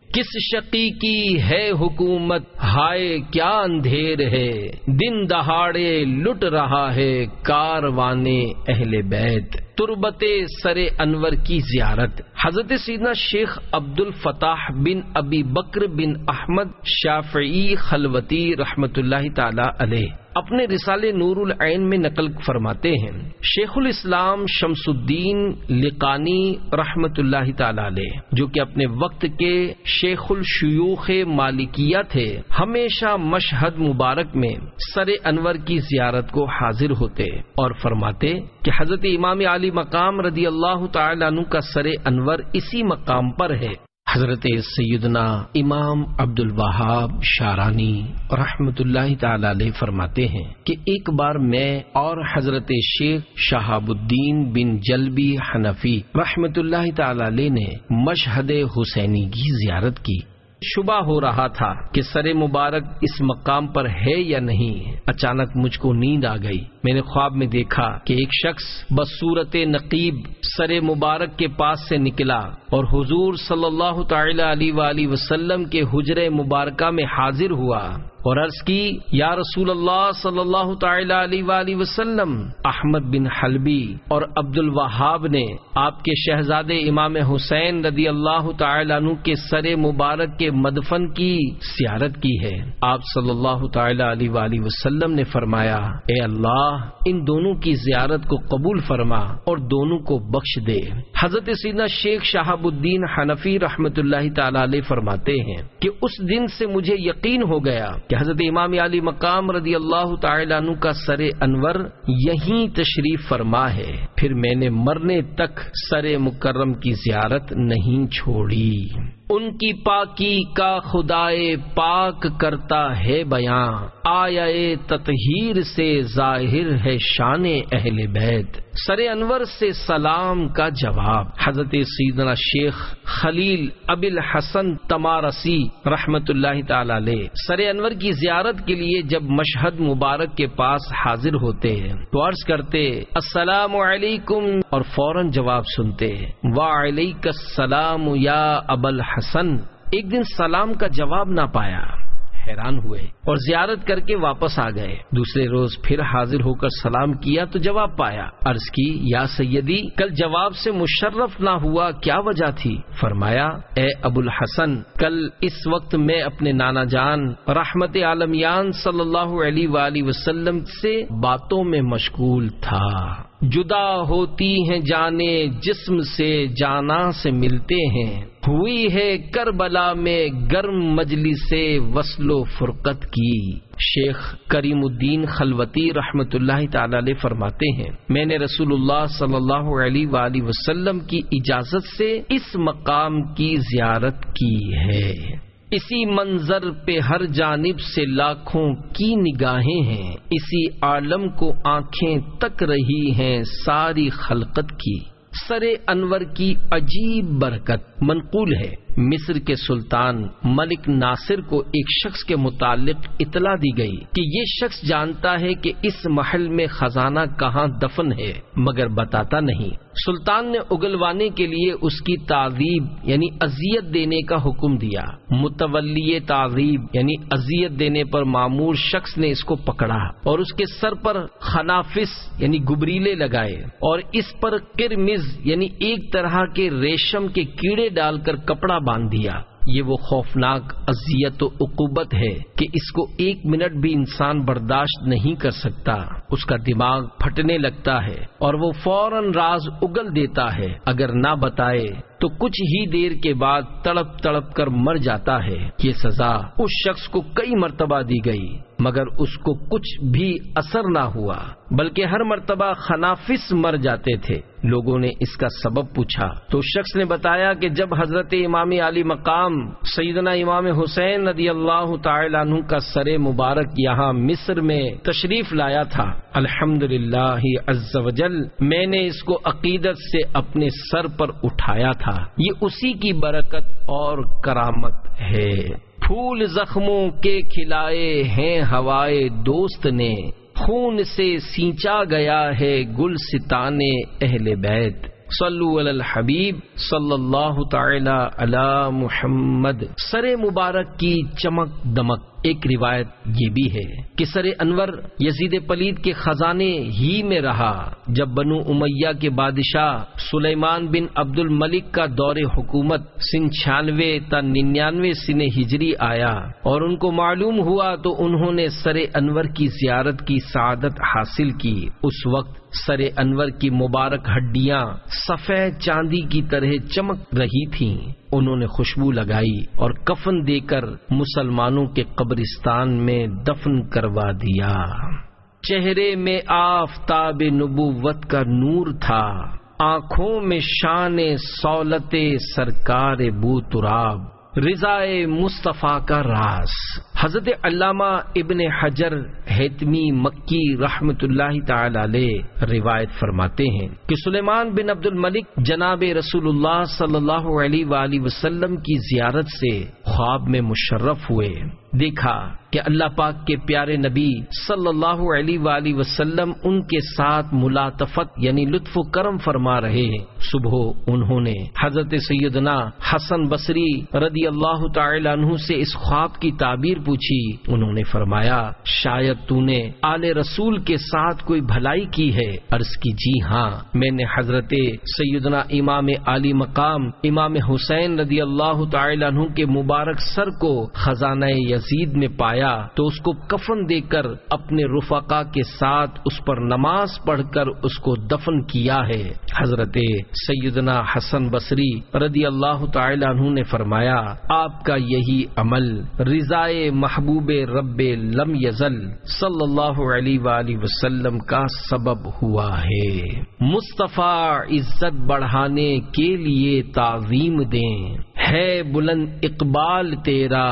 کس شقی کی ہے حکومت، ہائے کیا اندھیر ہے، دن دہاڑے لٹ رہا ہے کاروانے اہل بیت۔ تربت سر انور کی زیارت۔ حضرت سیدنا شیخ عبد الفتاح بن ابی بکر بن احمد شافعی خلوتی رحمت اللہ تعالی علیہ اپنے رسالے نور العین میں نقل فرماتے ہیں، شیخ الاسلام شمس الدین لقانی رحمت اللہ تعالی علیہ، جو کہ اپنے وقت کے شیخ الشیوخ مالکیہ تھے، ہمیشہ مشہد مبارک میں سر انور کی زیارت کو حاضر ہوتے اور فرماتے کہ حضرت امام علی مقام رضی اللہ تعالی عنہ کا سر انور اسی مقام پر ہے۔ حضرت سیدنا امام عبد الوہاب شارانی رحمت اللہ تعالی علیہ فرماتے ہیں کہ ایک بار میں اور حضرت شیخ شہاب الدین بن جلبی حنفی رحمت اللہ تعالی علیہ نے مشہد حسینی کی زیارت کی۔ شبہ ہو رہا تھا کہ سر مبارک اس مقام پر ہے یا نہیں۔ اچانک مجھ کو نیند آ گئی۔ میں نے خواب میں دیکھا کہ ایک شخص بصورت نقیب سر مبارک کے پاس سے نکلا اور حضور صلی اللہ تعالی علیہ وآلہ وسلم کے حجرہ مبارکہ میں حاضر ہوا اور عرض کی، یا رسول اللہ صلی اللہ تعالی علیہ وآلہ وسلم، احمد بن حلبی اور عبد الوہاب نے آپ کے شہزادے امام حسین رضی اللہ تعالی عنہ کے سر مبارک کے مدفن کی زیارت کی ہے۔ آپ صلی اللہ تعالی علیہ وآلہ وسلم نے فرمایا، اے اللہ ان دونوں کی زیارت کو قبول فرما اور دونوں کو بخش دے۔ حضرت سیدنا شیخ شہاب الدین حنفی رحمت اللہ تعالی علیہ فرماتے ہیں کہ اس دن سے مجھے یقین ہو گیا کہ حضرت امام علی مقام رضی اللہ تعالی عنہ کا سر انور یہیں تشریف فرما ہے۔ پھر میں نے مرنے تک سر مکرم کی زیارت نہیں چھوڑی۔ ان کی پاکی کا خدائے پاک کرتا ہے بیاں، آیا تطہیر سے ظاہر ہے شان اہل بیت۔ سر انور سے سلام کا جواب۔ حضرت سیدنا شیخ خلیل ابی الحسن تمارسی رحمت اللہ تعالی علیہ سر انور کی زیارت کے لیے جب مشہد مبارک کے پاس حاضر ہوتے ہیں تو عرض کرتے، السلام علیکم، اور فوراً جواب سنتے، وعلیک السلام یا ابا الحسن۔ ایک دن سلام کا جواب نہ پایا، حیران ہوئے اور زیارت کر کے واپس آ گئے۔ دوسرے روز پھر حاضر ہو کر سلام کیا تو جواب پایا۔ عرض کی، یا سیدی کل جواب سے مشرف نہ ہوا، کیا وجہ تھی؟ فرمایا، اے ابو الحسن، کل اس وقت میں اپنے نانا جان رحمت عالمیان صلی اللہ علیہ وآلہ وسلم سے باتوں میں مشغول تھا۔ جدا ہوتی ہیں جانے جسم سے، جانا سے ملتے ہیں، ہوئی ہے کربلا میں گرم مجلس سے وصل و فرقت کی۔ شیخ کریم الدین خلوتی رحمت اللہ تعالی علیہ فرماتے ہیں، میں نے رسول اللہ صلی اللہ علیہ وآلہ وسلم کی اجازت سے اس مقام کی زیارت کی ہے۔ اسی منظر پہ ہر جانب سے لاکھوں کی نگاہیں ہیں، اسی عالم کو آنکھیں تک رہی ہیں ساری خلقت کی۔ سر انور کی عجیب برکت منقول ہے۔ مصر کے سلطان ملک ناصر کو ایک شخص کے متعلق اطلاع دی گئی کہ یہ شخص جانتا ہے کہ اس محل میں خزانہ کہاں دفن ہے مگر بتاتا نہیں۔ سلطان نے اگلوانے کے لیے اس کی تعذیب یعنی اذیت دینے کا حکم دیا۔ متولی تعذیب یعنی اذیت دینے پر معمور شخص نے اس کو پکڑا اور اس کے سر پر خنافس یعنی گبریلے لگائے اور اس پر قرمز یعنی ایک طرح کے ریشم کے کیڑے ڈال کر کپڑا باندھ دیا۔ یہ وہ خوفناک اذیت و عقوبت ہے کہ اس کو ایک منٹ بھی انسان برداشت نہیں کر سکتا۔ اس کا دماغ پھٹنے لگتا ہے اور وہ فوراً راز اگل دیتا ہے، اگر نہ بتائے تو کچھ ہی دیر کے بعد تڑپ تڑپ کر مر جاتا ہے۔ یہ سزا اس شخص کو کئی مرتبہ دی گئی مگر اس کو کچھ بھی اثر نہ ہوا، بلکہ ہر مرتبہ خنافس مر جاتے تھے۔ لوگوں نے اس کا سبب پوچھا تو شخص نے بتایا کہ جب حضرت امام علی مقام سیدنا امام حسین رضی اللہ تعالی عنہ کا سر مبارک یہاں مصر میں تشریف لایا تھا، الحمدللہ عز وجل میں نے اس کو عقیدت سے اپنے سر پر اٹھایا تھا۔ یہ اسی کی برکت اور کرامت ہے۔ پھول زخموں کے کھلائے ہیں ہوائے دوست نے، خون سے سینچا گیا ہے گلستان اہل بیت۔ صلو علی الحبیب صلی اللہ تعالی علی محمد۔ سر مبارک کی چمک دمک ایک روایت یہ بھی ہے کہ سر انور یزید پلید کے خزانے ہی میں رہا جب بنو امیہ کے بادشاہ سلیمان بن عبد الملک کا دور حکومت سن 96 تا 99 سن ہجری آیا اور ان کو معلوم ہوا تو انہوں نے سر انور کی زیارت کی سعادت حاصل کی۔ اس وقت سر انور کی مبارک ہڈیاں سفید چاندی کی طرح چمک رہی تھیں۔ انہوں نے خوشبو لگائی اور کفن دے کر مسلمانوں کے قبرستان میں دفن کروا دیا۔ چہرے میں آفتاب نبوت کا نور تھا، آنکھوں میں شان سولت سرکار بو تراب، رضائے مصطفیٰ کا راز۔ حضرت علامہ ابن حجر حتمی مکی رحمت اللہ تعالی علیہ روایت فرماتے ہیں کہ سلیمان بن عبد الملک جناب رسول اللہ صلی اللہ علیہ وآلہ وسلم کی زیارت سے خواب میں مشرف ہوئے۔ دیکھا کہ اللہ پاک کے پیارے نبی صلی اللہ علیہ وآلہ وسلم ان کے ساتھ ملاطفت یعنی لطف و کرم فرما رہے ہیں۔ صبح انہوں نے حضرت سیدنا حسن بصری رضی اللہ تعالی عنہ سے اس خواب کی تعبیر پوچھی۔ انہوں نے فرمایا شاید تو نے آل رسول کے ساتھ کوئی بھلائی کی ہے۔ عرض کی جی ہاں، میں نے حضرت سیدنا امام عالی مقام امام حسین رضی اللہ تعالی عنہ کے مبارک سر کو خزانہ یزید میں پایا تو اس کو کفن دے کر اپنے رفقا کے ساتھ اس پر نماز پڑھ کر اس کو دفن کیا ہے۔ حضرت سیدنا حسن بصری رضی اللہ تعالی عنہ نے فرمایا آپ کا یہی عمل رضائے محبوب رب لم یزل صلی اللہ علیہ وآلہ وسلم کا سبب ہوا ہے۔ مصطفیٰ عزت بڑھانے کے لیے تعظیم دیں، ہے بلند اقبال تیرا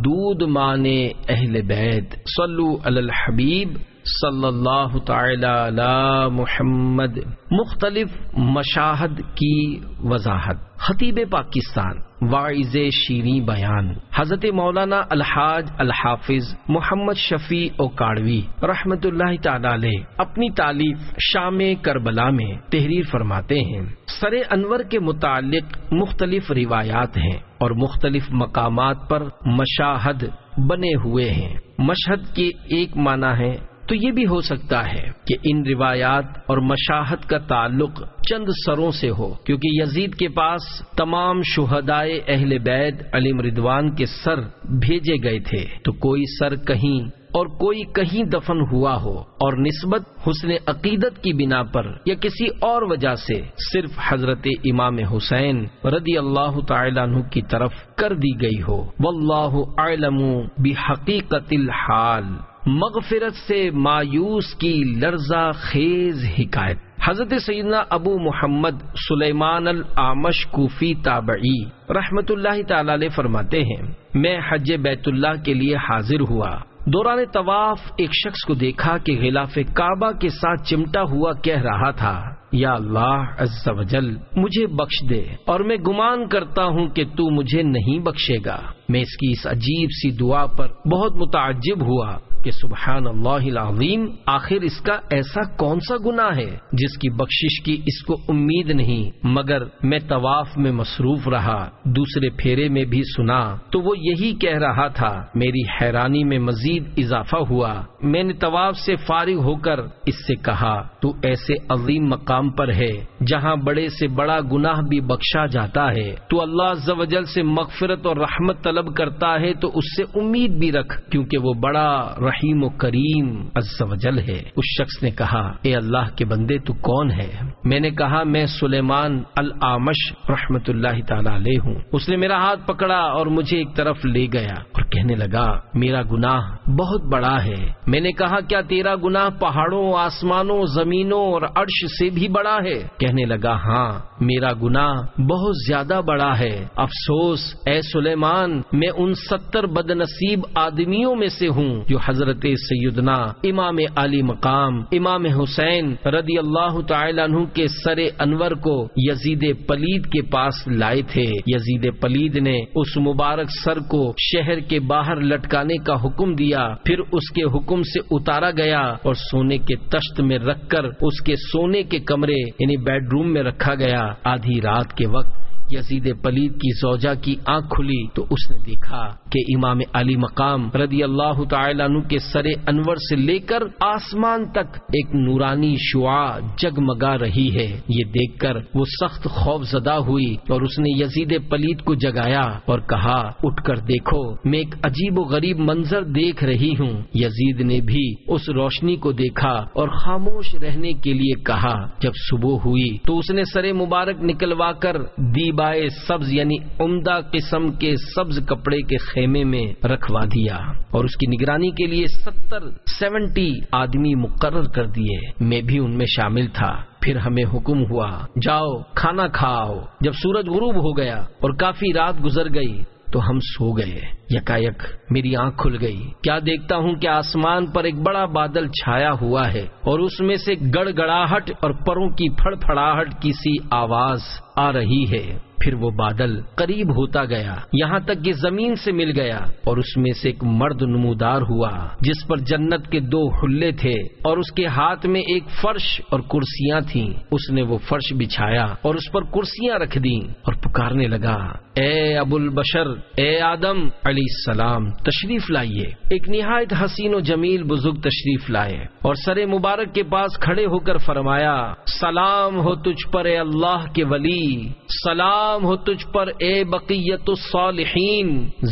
دودھ مانے اہل بیت، صلو علی الحبیب صلی اللہ تعالی علی محمد۔ مختلف مشاہد کی وضاحت۔ خطیب پاکستان واعظ شیریں بیان حضرت مولانا الحاج الحافظ محمد شفیع اوکاڑوی رحمت اللہ تعالی علیہ اپنی تالیف شام کربلا میں تحریر فرماتے ہیں سر انور کے متعلق مختلف روایات ہیں اور مختلف مقامات پر مشاہد بنے ہوئے ہیں۔ مشہد کے ایک معنی ہے تو یہ بھی ہو سکتا ہے کہ ان روایات اور مشاہد کا تعلق چند سروں سے ہو، کیونکہ یزید کے پاس تمام شہدائے اہل بیت علیہم رضوان کے سر بھیجے گئے تھے، تو کوئی سر کہیں اور کوئی کہیں دفن ہوا ہو اور نسبت حسن عقیدت کی بنا پر یا کسی اور وجہ سے صرف حضرت امام حسین رضی اللہ تعالی عنہ کی طرف کر دی گئی ہو۔ واللہ اعلم بحقیقت الحال۔ مغفرت سے مایوس کی لرزہ خیز حکایت۔ حضرت سیدنا ابو محمد سلیمان الاعمش کوفی تابعی رحمت اللہ تعالی علیہ فرماتے ہیں میں حج بیت اللہ کے لیے حاضر ہوا۔ دوران طواف ایک شخص کو دیکھا کہ غلاف کعبہ کے ساتھ چمٹا ہوا کہہ رہا تھا یا اللہ عز و جل مجھے بخش دے، اور میں گمان کرتا ہوں کہ تو مجھے نہیں بخشے گا۔ میں اس کی اس عجیب سی دعا پر بہت متعجب ہوا کہ سبحان اللہ العظیم، آخر اس کا ایسا کون سا گناہ ہے جس کی بخشش کی اس کو امید نہیں، مگر میں طواف میں مصروف رہا۔ دوسرے پھیرے میں بھی سنا تو وہ یہی کہہ رہا تھا۔ میری حیرانی میں مزید اضافہ ہوا۔ میں نے طواف سے فارغ ہو کر اس سے کہا تو ایسے عظیم مقام پر ہے جہاں بڑے سے بڑا گناہ بھی بخشا جاتا ہے، تو اللہ عز و جل سے مغفرت اور رحمت طلب کرتا ہے تو اس سے امید بھی رکھ، کیونکہ وہ بڑا رحیم و کریم عز و جل ہے۔ اس شخص نے کہا اے اللہ کے بندے تو کون ہے؟ میں نے کہا میں سلیمان الاعمش رحمت اللہ تعالی علیہ ہوں۔ اس نے میرا ہاتھ پکڑا اور مجھے ایک طرف لے گیا اور کہنے لگا میرا گناہ بہت بڑا ہے۔ میں نے کہا کیا تیرا گناہ پہاڑوں، آسمانوں، زمینوں اور عرش سے بھی بڑا ہے؟ کہنے لگا ہاں میرا گناہ بہت زیادہ بڑا ہے۔ افسوس اے سلیمان، میں ان 70 بدنصیب آدمیوں میں سے ہوں جو حضرت سیدنا امام علی مقام امام حسین رضی اللہ تعالی عنہ کے سر انور کو یزید پلید کے پاس لائے تھے۔ یزید پلید نے اس مبارک سر کو شہر کے باہر لٹکانے کا حکم دیا، پھر اس کے حکم سے اتارا گیا اور سونے کے تشت میں رکھ کر اس کے سونے کے کمرے یعنی بیڈ روم میں رکھا گیا۔ آدھی رات کے وقت یزید پلید کی زوجہ کی آنکھ کھلی تو اس نے دیکھا کہ امام علی مقام رضی اللہ تعالیٰ عنہ کے سر انور سے لے کر آسمان تک ایک نورانی شعاع جگمگا رہی ہے۔ یہ دیکھ کر وہ سخت خوف زدہ ہوئی اور اس نے یزید پلید کو جگایا اور کہا اٹھ کر دیکھو، میں ایک عجیب و غریب منظر دیکھ رہی ہوں۔ یزید نے بھی اس روشنی کو دیکھا اور خاموش رہنے کے لیے کہا۔ جب صبح ہوئی تو اس نے سر مبارک نکلوا کر دیبائے سبز یعنی عمدہ قسم کے سبز کپڑے کے خیمے میں رکھوا دیا اور اس کی نگرانی کے لیے 70 آدمی مقرر کر دیے۔ میں بھی ان میں شامل تھا۔ پھر ہمیں حکم ہوا جاؤ کھانا کھاؤ۔ جب سورج غروب ہو گیا اور کافی رات گزر گئی تو ہم سو گئے۔ یکایک میری آنکھ کھل گئی، کیا دیکھتا ہوں کہ آسمان پر ایک بڑا بادل چھایا ہوا ہے اور اس میں سے گڑ گڑاہٹ اور پروں کی پھڑ پھڑاہٹ کی سی آواز آ رہی ہے۔ پھر وہ بادل قریب ہوتا گیا یہاں تک کہ زمین سے مل گیا اور اس میں سے ایک مرد نمودار ہوا جس پر جنت کے 2 حلے تھے اور اس کے ہاتھ میں ایک فرش اور کرسیاں تھیں۔ اس نے وہ فرش بچھایا اور اس پر کرسیاں رکھ دیں اور پکارنے لگا اے ابو البشر، اے آدم علیہ السلام، تشریف لائیے۔ ایک نہایت حسین و جمیل بزرگ تشریف لائے اور سر مبارک کے پاس کھڑے ہو کر فرمایا سلام ہو تجھ پر اے اللہ کے ولی، سلام ہو تجھ پر اے بقیت الصالحین،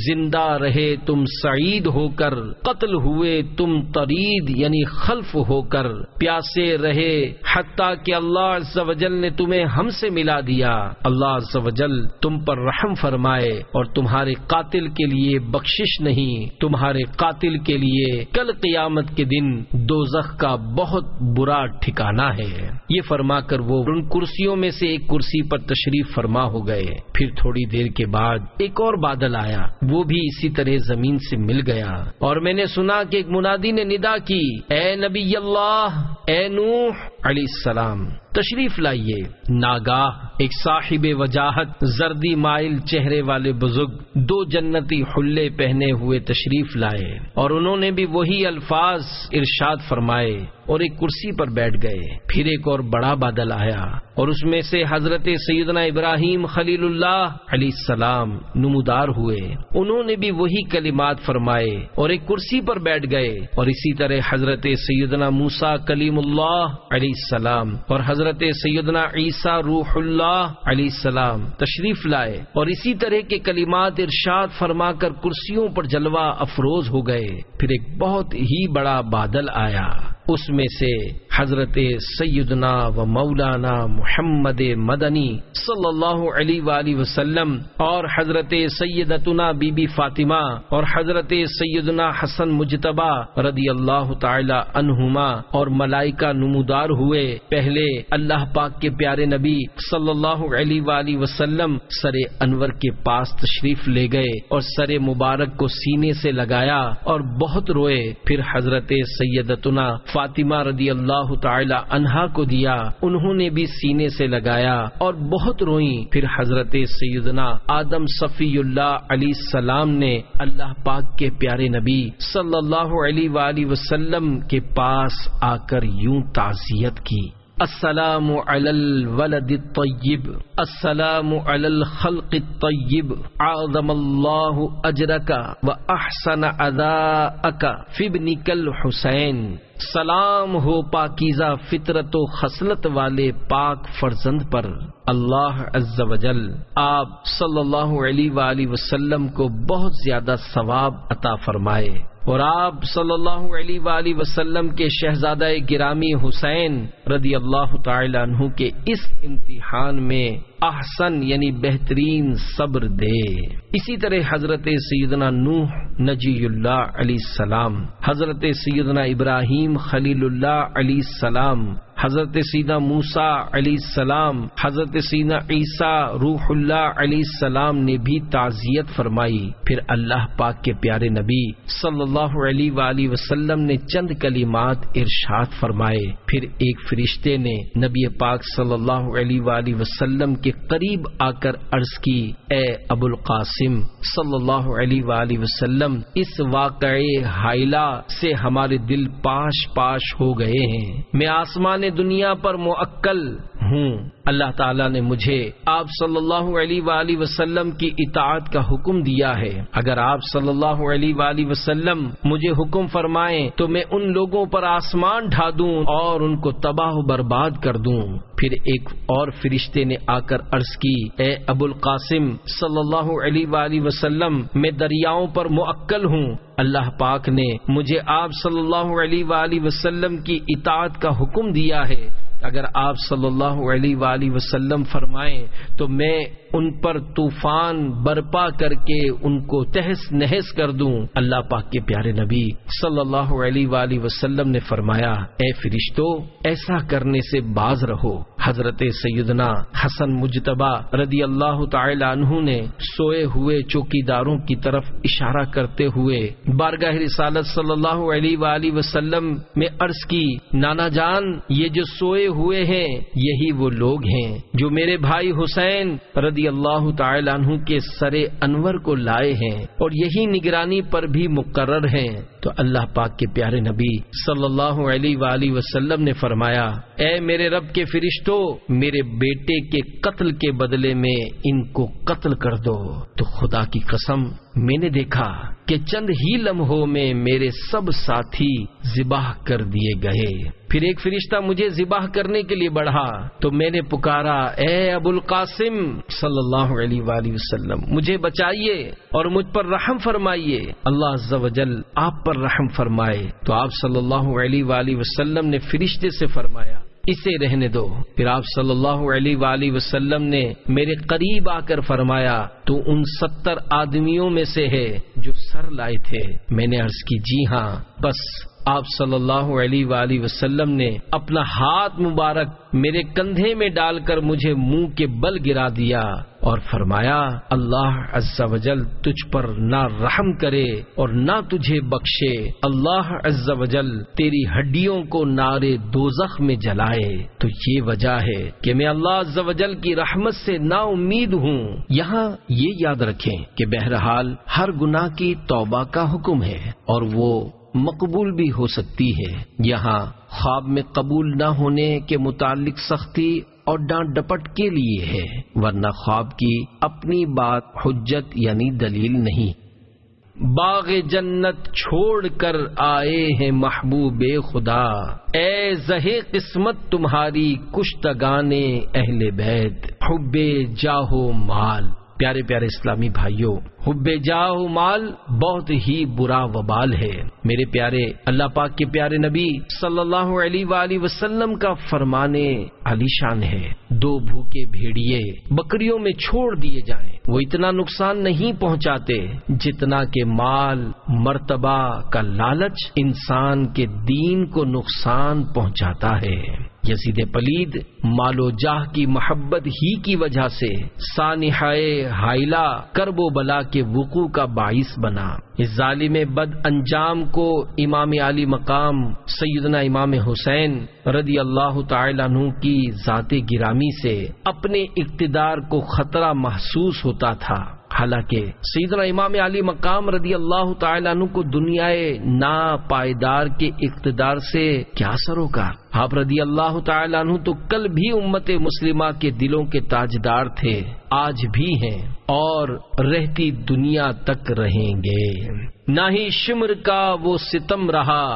زندہ رہے تم سعید ہو کر، قتل ہوئے تم طرید یعنی خلف ہو کر، پیاسے رہے حتیٰ کہ اللہ عز و جل نے تمہیں ہم سے ملا دیا۔ اللہ عز و جل تم پر رحم فرمائے اور تمہارے قاتل کے لیے بخشش نہیں، تمہارے قاتل کے لیے کل قیامت کے دن دوزخ کا بہت برا ٹھکانہ ہے۔ یہ فرما کر وہ ان کرسیوں میں سے ایک کرسی پر تشریف فرما ہو گئے۔ پھر تھوڑی دیر کے بعد ایک اور بادل آیا، وہ بھی اسی طرح زمین سے مل گیا اور میں نے سنا کہ ایک منادی نے ندا کی اے نبی اللہ، اے نوح علیہ السلام، تشریف لائیے۔ ناگاہ ایک صاحب وجاہت زردی مائل چہرے والے بزرگ 2 جنتی حلے پہنے ہوئے تشریف لائے اور انہوں نے بھی وہی الفاظ ارشاد فرمائے اور ایک کرسی پر بیٹھ گئے۔ پھر ایک اور بڑا بادل آیا اور اس میں سے حضرت سیدنا ابراہیم خلیل اللہ علیہ السلام نمودار ہوئے، انہوں نے بھی وہی کلمات فرمائے اور ایک کرسی پر بیٹھ گئے اور اسی طرح حضرت سیدنا موسیٰ کلیم اللہ علیہ السلام اور حضرت سیدنا عیسیٰ روح اللہ علیہ السلام تشریف لائے اور اسی طرح کے کلمات ارشاد فرما کر کرسیوں پر جلوہ افروز ہو گئے۔ پھر ایک بہت ہی بڑا بادل آیا، اس میں سے حضرت سیدنا و مولانا محمد مدنی صلی اللہ علیہ وآلہ وسلم اور حضرت سیدتنا بی بی فاطمہ اور حضرت سیدنا حسن مجتبی رضی اللہ تعالی عنہما اور ملائکہ نمودار ہوئے۔ پہلے اللہ پاک کے پیارے نبی صلی اللہ علیہ وآلہ وسلم سر انور کے پاس تشریف لے گئے اور سر مبارک کو سینے سے لگایا اور بہت روئے۔ پھر حضرت سیدتنا فاطمہ رضی اللہ تعالی عنہا کو دیا، انہوں نے بھی سینے سے لگایا اور بہت روئیں۔ پھر حضرت سیدنا آدم صفی اللہ علیہ السلام نے اللہ پاک کے پیارے نبی صلی اللہ علیہ وآلہ وسلم کے پاس آ کر یوں تعزیت کی السلام علی الولد الطیب، السلام علی الخلق الطیب، اعظم اللہ اجرک و احسن عزاءک فی ابنک الحسین۔ سلام ہو پاکیزہ فطرت و خصلت والے پاک فرزند پر، اللہ عز و جل آپ صلی اللہ علیہ وآلہ وسلم کو بہت زیادہ ثواب عطا فرمائے اور آپ صلی اللہ علیہ وآلہ وسلم کے شہزادہ گرامی حسین رضی اللہ تعالی عنہ کے اس امتحان میں احسن یعنی بہترین صبر دے۔ اسی طرح حضرت سیدنا نوح نجی اللہ علیہ السلام، حضرت سیدنا ابراہیم خلیل اللہ علیہ السلام، حضرت سیدنا موسیٰ علیہ السلام، حضرت سیدنا عیسیٰ روح اللہ علیہ السلام نے بھی تعزیت فرمائی۔ پھر اللہ پاک کے پیارے نبی صلی اللہ علیہ وآلہ وسلم نے چند کلمات ارشاد فرمائے۔ پھر ایک فرشتے نے نبی پاک صلی اللہ علیہ وآلہ وسلم کے قریب آ کر عرض کی اے ابو القاسم صلی اللہ علیہ وآلہ وسلم، اس واقعے ہائلہ سے ہمارے دل پاش پاش ہو گئے ہیں۔ میں آسمان دنیا پر موکل ہوں۔ اللہ تعالیٰ نے مجھے آپ صلی اللہ علیہ وآلہ وسلم کی اطاعت کا حکم دیا ہے۔ اگر آپ صلی اللہ علیہ وآلہ وسلم مجھے حکم فرمائیں تو میں ان لوگوں پر آسمان ڈھا دوں اور ان کو تباہ و برباد کر دوں۔ پھر ایک اور فرشتے نے آ کر عرض کی، اے ابو القاسم صلی اللہ علیہ وآلہ وسلم، میں دریاؤں پر موکل ہوں۔ اللہ پاک نے مجھے آپ صلی اللہ علیہ وآلہ وسلم کی اطاعت کا حکم دیا ہے۔ اگر آپ صلی اللہ علیہ وآلہ وسلم فرمائیں تو میں ان پر طوفان برپا کر کے ان کو تہس نہس کر دوں۔ اللہ پاک کے پیارے نبی صلی اللہ علیہ وآلہ وسلم نے فرمایا، اے فرشتوں، ایسا کرنے سے باز رہو۔ حضرت سیدنا حسن مجتبی رضی اللہ تعالی عنہ نے سوئے ہوئے چوکیداروں کی طرف اشارہ کرتے ہوئے بارگاہ رسالت صلی اللہ علیہ وآلہ وسلم میں عرض کی، نانا جان، یہ جو سوئے ہوئے ہیں یہی وہ لوگ ہیں جو میرے بھائی حسین رضی اللہ تعالی عنہ کے سر انور کو لائے ہیں اور یہی نگرانی پر بھی مقرر ہیں۔ تو اللہ پاک کے پیارے نبی صلی اللہ علیہ وآلہ وسلم نے فرمایا، اے میرے رب کے فرشتوں، میرے بیٹے کے قتل کے بدلے میں ان کو قتل کر دو۔ تو خدا کی قسم، میں نے دیکھا کہ چند ہی لمحوں میں میرے سب ساتھی ذبح کر دیے گئے۔ پھر ایک فرشتہ مجھے ذبح کرنے کے لیے بڑھا تو میں نے پکارا، اے ابو القاسم صلی اللہ علیہ وآلہ وسلم، مجھے بچائیے اور مجھ پر رحم فرمائیے، اللہ عز و جل آپ پر رحم فرمائے۔ تو آپ صلی اللہ علیہ وآلہ وسلم نے فرشتے سے فرمایا، اسے رہنے دو۔ پھر آپ صلی اللہ علیہ وآلہ وسلم نے میرے قریب آ کر فرمایا، تو ان 70 آدمیوں میں سے ہے جو سر لائے تھے؟ میں نے عرض کی، جی ہاں۔ بس آپ صلی اللہ علیہ وآلہ وسلم نے اپنا ہاتھ مبارک میرے کندھے میں ڈال کر مجھے منہ کے بل گرا دیا اور فرمایا، اللہ عز و جل تجھ پر نہ رحم کرے اور نہ تجھے بخشے، اللہ عز و جل تیری ہڈیوں کو نارے دوزخ میں جلائے۔ تو یہ وجہ ہے کہ میں اللہ عز و جل کی رحمت سے نا امید ہوں۔ یہاں یہ یاد رکھیں کہ بہرحال ہر گناہ کی توبہ کا حکم ہے اور وہ مقبول بھی ہو سکتی ہے۔ یہاں خواب میں قبول نہ ہونے کے متعلق سختی اور ڈانٹ ڈپٹ کے لیے ہے، ورنہ خواب کی اپنی بات حجت یعنی دلیل نہیں۔ باغ جنت چھوڑ کر آئے ہیں محبوب خدا، اے زہے قسمت تمہاری کشتگانے اہل بیت، حب جاہ و مال۔ پیارے پیارے اسلامی بھائیوں، حب جاہ و مال بہت ہی برا وبال ہے۔ میرے پیارے اللہ پاک کے پیارے نبی صلی اللہ علیہ وآلہ وسلم کا فرمانے عالی شان ہے، 2 بھوکے بھیڑیے بکریوں میں چھوڑ دیے جائیں، وہ اتنا نقصان نہیں پہنچاتے جتنا کہ مال مرتبہ کا لالچ انسان کے دین کو نقصان پہنچاتا ہے۔ یزید پلید مال و جاہ کی محبت ہی کی وجہ سے سانحۂ حائلہ کرب و بلا کے وقوع کا باعث بنا۔ اس ظالم بد انجام کو امام علی مقام سیدنا امام حسین رضی اللہ تعالی عنہ کی ذات گرامی سے اپنے اقتدار کو خطرہ محسوس ہوتا تھا۔ حالانکہ سیدنا امام علی مقام رضی اللہ تعالی عنہ کو دنیائے ناپائیدار کے اقتدار سے کیا سروکار۔ آپ رضی اللہ تعالی عنہ تو کل بھی امت مسلمہ کے دلوں کے تاجدار تھے، آج بھی ہیں اور رہتی دنیا تک رہیں گے۔ نہ ہی شمر کا وہ ستم رہا،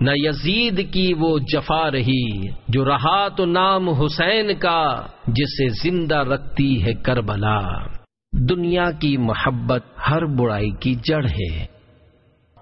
نہ یزید کی وہ جفا رہی، جو رہا تو نام حسین کا، جسے زندہ رکھتی ہے کربلا۔ دنیا کی محبت ہر برائی کی جڑ ہے۔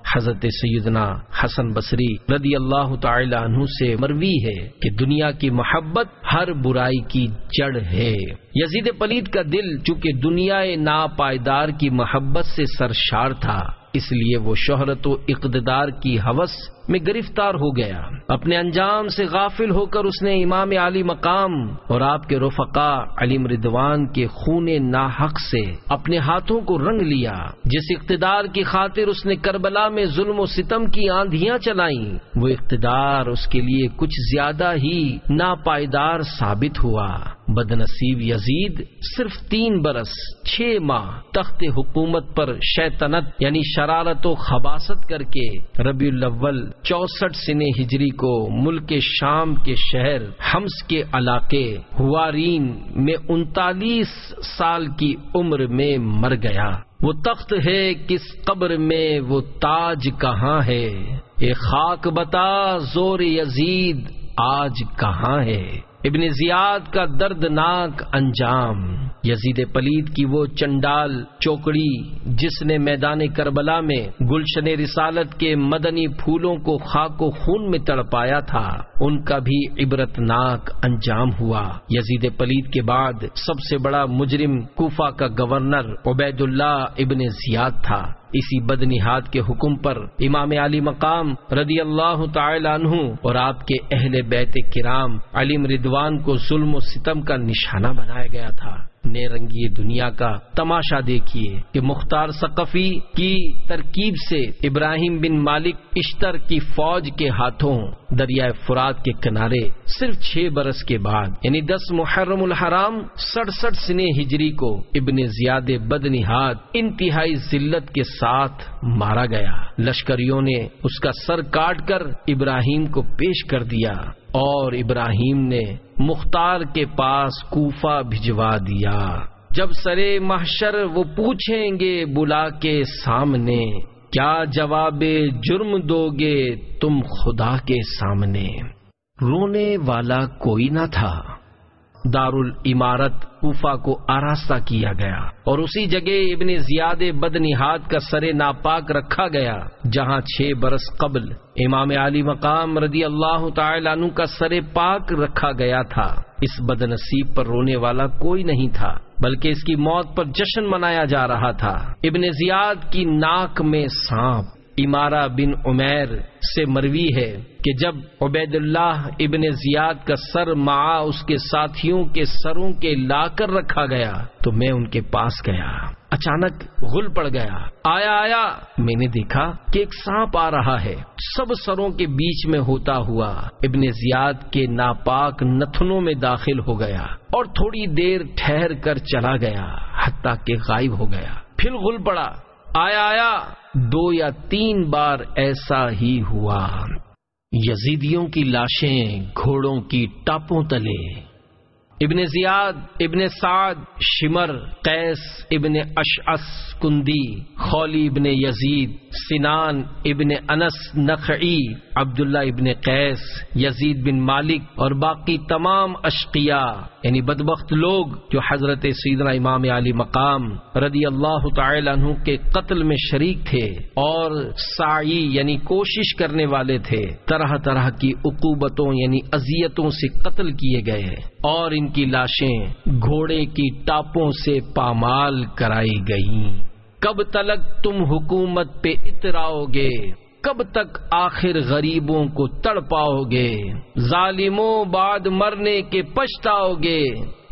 حضرت سیدنا حسن بصری رضی اللہ تعالی عنہ سے مروی ہے کہ دنیا کی محبت ہر برائی کی جڑ ہے۔ یزید پلید کا دل چونکہ دنیا ناپائیدار کی محبت سے سرشار تھا، اس لیے وہ شہرت و اقتدار کی ہوس میں گرفتار ہو گیا۔ اپنے انجام سے غافل ہو کر اس نے امام علی مقام اور آپ کے رفقا علیم رضوان کے خون ناحق سے اپنے ہاتھوں کو رنگ لیا۔ جس اقتدار کی خاطر اس نے کربلا میں ظلم و ستم کی آندھیاں چلائیں، وہ اقتدار اس کے لیے کچھ زیادہ ہی ناپائیدار دیندار ثابت ہوا۔ بدنصیب یزید صرف 3 برس 6 ماہ تخت حکومت پر شیطنت یعنی شرارت و خباثت کر کے ربیع الاول 64 سنہ ہجری کو ملک شام کے شہر حمص کے علاقے ہوارین میں 39 سال کی عمر میں مر گیا۔ وہ تخت ہے کس قبر میں، وہ تاج کہاں ہے، اے خاک بتا زور یزید آج کہاں ہے۔ ابن زیاد کا دردناک انجام۔ یزید پلید کی وہ چنڈال چوکڑی جس نے میدان کربلا میں گلشن رسالت کے مدنی پھولوں کو خاک و خون میں تڑپایا تھا، ان کا بھی عبرتناک انجام ہوا۔ یزید پلید کے بعد سب سے بڑا مجرم کوفہ کا گورنر عبید اللہ ابن زیاد تھا۔ اسی بدنہاد کے حکم پر امام علی مقام رضی اللہ تعالی عنہ اور آپ کے اہل بیت کرام علیہم رضوان کو ظلم و ستم کا نشانہ بنایا گیا تھا۔ نیرنگی دنیا کا تماشا دیکھیے کہ مختار ثقفی کی ترکیب سے ابراہیم بن مالک اشتر کی فوج کے ہاتھوں دریائے فرات کے کنارے صرف 6 برس کے بعد یعنی 10 محرم الحرام 67 سنہ ہجری کو ابن زیاد بدنہاد انتہائی ذلت کے ساتھ مارا گیا۔ لشکریوں نے اس کا سر کاٹ کر ابراہیم کو پیش کر دیا اور ابراہیم نے مختار کے پاس کوفہ بھجوا دیا۔ جب سرے محشر وہ پوچھیں گے بلا کے سامنے، کیا جواب جرم دو گے تم خدا کے سامنے۔ رونے والا کوئی نہ تھا۔ دارالعمارت کوفہ کو آراستہ کیا گیا اور اسی جگہ ابن زیاد بدنہاد کا سر ناپاک رکھا گیا جہاں 6 برس قبل امام علی مقام رضی اللہ تعالی عنہ کا سر پاک رکھا گیا تھا۔ اس بدنصیب پر رونے والا کوئی نہیں تھا بلکہ اس کی موت پر جشن منایا جا رہا تھا۔ ابن زیاد کی ناک میں سانپ۔ امارہ بن عمیر سے مروی ہے کہ جب عبید اللہ ابن زیاد کا سر مع اس کے ساتھیوں کے سروں کے لا کر رکھا گیا تو میں ان کے پاس گیا، اچانک غل پڑ گیا۔ آیا میں نے دیکھا کہ ایک سانپ آ رہا ہے، سب سروں کے بیچ میں ہوتا ہوا ابن زیاد کے ناپاک نتنوں میں داخل ہو گیا اور تھوڑی دیر ٹھہر کر چلا گیا حتیٰ کہ غائب ہو گیا۔ پھر غل پڑا، آیا 2 یا 3 بار ایسا ہی ہوا۔ یزیدیوں کی لاشیں گھوڑوں کی ٹاپوں تلے۔ ابن زیاد ابن سعد شمر قیس ابن اشعث کندی خولی ابن یزید سنان ابن انس نخعی عبداللہ ابن قیس یزید بن مالک اور باقی تمام اشقیاء یعنی بدبخت لوگ جو حضرت سیدنا امام علی مقام رضی اللہ تعالی عنہ کے قتل میں شریک تھے اور سعی یعنی کوشش کرنے والے تھے، طرح طرح کی عقوبتوں یعنی اذیتوں سے قتل کیے گئے اور ان کی لاشیں گھوڑے کی ٹاپوں سے پامال کرائی گئیں۔ کب تلک تم حکومت پہ اتراؤ گے، کب تک آخر غریبوں کو تڑپاؤ گے، ظالموں بعد مرنے کے پچھتاؤ گے،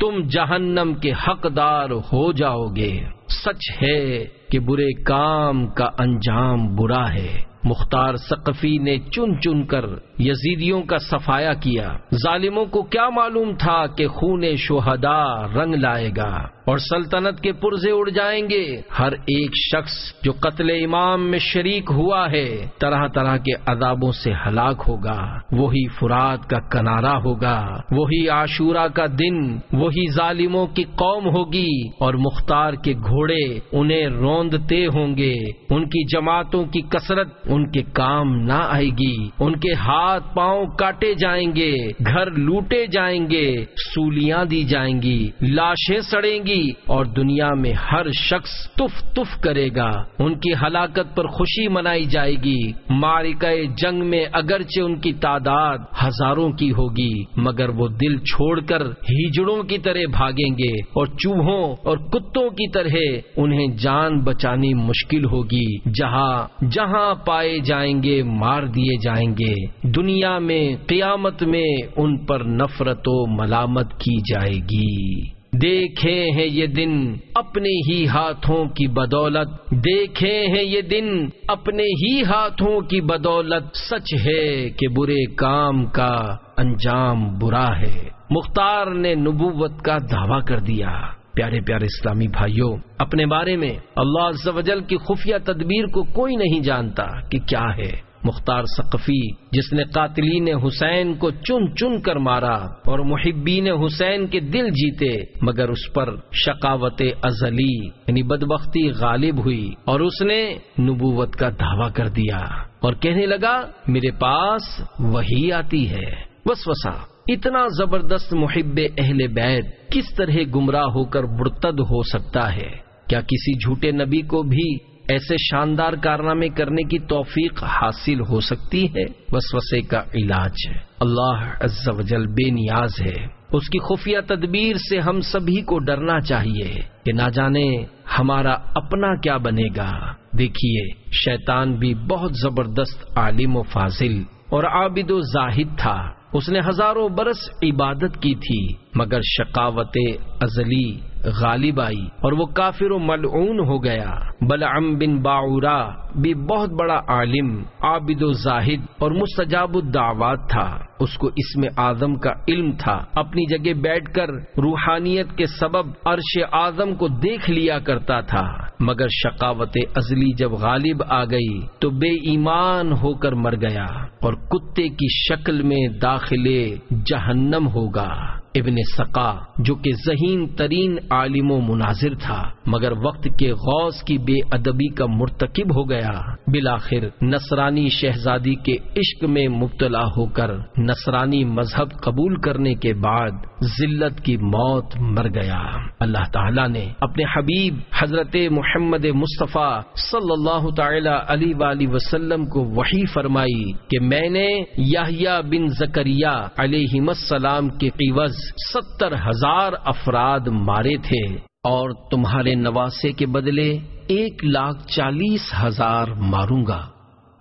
تم جہنم کے حقدار ہو جاؤ گے۔ سچ ہے کہ برے کام کا انجام برا ہے۔ مختار ثقفی نے چن چن کر یزیدیوں کا صفایا کیا۔ ظالموں کو کیا معلوم تھا کہ خون شہداء رنگ لائے گا اور سلطنت کے پرزے اڑ جائیں گے۔ ہر ایک شخص جو قتل امام میں شریک ہوا ہے طرح طرح کے عذابوں سے ہلاک ہوگا۔ وہی فرات کا کنارہ ہوگا، وہی عاشورہ کا دن، وہی ظالموں کی قوم ہوگی اور مختار کے گھوڑے انہیں روندتے ہوں گے۔ ان کی جماعتوں کی کثرت ان کے کام نہ آئے گی، ان کے ہاتھ پاؤں کاٹے جائیں گے، گھر لوٹے جائیں گے، سولیاں دی جائیں گی، لاشیں سڑیں گی اور دنیا میں ہر شخص تف تف کرے گا۔ ان کی ہلاکت پر خوشی منائی جائے گی۔ معرکہ جنگ میں اگرچہ ان کی تعداد ہزاروں کی ہوگی مگر وہ دل چھوڑ کر ہیجڑوں کی طرح بھاگیں گے اور چوہوں اور کتوں کی طرح انہیں جان بچانی مشکل ہوگی۔ جہاں جہاں پائے جائیں گے مار دیے جائیں گے۔ دنیا میں قیامت میں ان پر نفرت و ملامت کی جائے گی۔ دیکھے ہیں یہ دن اپنے ہی ہاتھوں کی بدولت، دیکھے ہیں یہ دن اپنے ہی ہاتھوں کی بدولت، سچ ہے کہ برے کام کا انجام برا ہے۔ مختار نے نبوت کا دعویٰ کر دیا۔ پیارے پیارے اسلامی بھائیوں، اپنے بارے میں اللہ عز و جل کی خفیہ تدبیر کو کوئی نہیں جانتا کہ کیا ہے۔ مختار ثقفی، جس نے قاتلین حسین کو چن چن کر مارا اور محبین حسین کے دل جیتے، مگر اس پر شقاوت ازلی یعنی بدبختی غالب ہوئی اور اس نے نبوت کا دعویٰ کر دیا اور کہنے لگا میرے پاس وحی آتی ہے۔ وسوسہ، اتنا زبردست محب اہل بیت کس طرح گمراہ ہو کر مرتد ہو سکتا ہے؟ کیا کسی جھوٹے نبی کو بھی ایسے شاندار کارنامے کرنے کی توفیق حاصل ہو سکتی ہے؟ وسوسے کا علاج اللہ عز و جل بے نیاز ہے۔ اس کی خفیہ تدبیر سے ہم سبھی کو ڈرنا چاہیے کہ نہ جانے ہمارا اپنا کیا بنے گا۔ دیکھیے، شیطان بھی بہت زبردست عالم و فاضل اور عابد و زاہد تھا۔ اس نے ہزاروں برس عبادت کی تھی، مگر شقاوت ازلی غالب آئی اور وہ کافر و ملعون ہو گیا۔ بلعم بن باعورا بھی بہت بڑا عالم، عابد و زاہد اور مستجاب الدعوات تھا۔ اس کو اسم اعظم کا علم تھا، اپنی جگہ بیٹھ کر روحانیت کے سبب عرش اعظم کو دیکھ لیا کرتا تھا، مگر شقاوت ازلی جب غالب آ گئی تو بے ایمان ہو کر مر گیا اور کتے کی شکل میں داخلے جہنم ہوگا۔ ابن سقا، جو کہ ذہین ترین عالم و مناظر تھا، مگر وقت کے غوث کی بے ادبی کا مرتکب ہو گیا، بالآخر نصرانی شہزادی کے عشق میں مبتلا ہو کر نصرانی مذہب قبول کرنے کے بعد ذلت کی موت مر گیا۔ اللہ تعالیٰ نے اپنے حبیب حضرت محمد مصطفیٰ صلی اللہ تعالی علیہ وآلہ وسلم کو وحی فرمائی کہ میں نے یحییٰ بن زکریا علیہ السلام کے عوض 70,000 افراد مارے تھے اور تمہارے نواسے کے بدلے 1,40,000 ماروں گا۔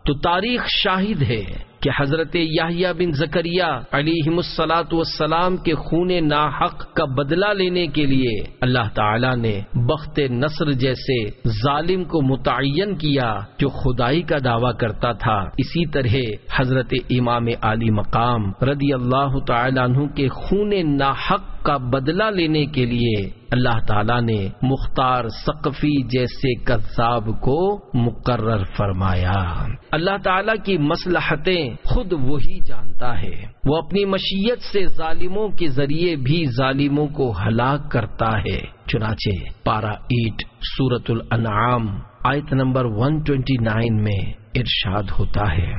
تو تاریخ شاہد ہے کہ حضرت یحییٰ بن زکریا علیہ السلام کے خون ناحق کا بدلہ لینے کے لیے اللہ تعالیٰ نے بخت نصر جیسے ظالم کو متعین کیا جو خدائی کا دعویٰ کرتا تھا۔ اسی طرح حضرت امام عالی مقام رضی اللہ تعالیٰ عنہ کے خون ناحق کا بدلہ لینے کے لیے اللہ تعالیٰ نے مختار ثقفی جیسے کذاب کو مقرر فرمایا۔ اللہ تعالیٰ کی مصلحتیں خود وہی جانتا ہے، وہ اپنی مشیت سے ظالموں کے ذریعے بھی ظالموں کو ہلاک کرتا ہے۔ چنانچہ پارہ 8 سورۃ الانعام آیت نمبر 129 میں ارشاد ہوتا ہے،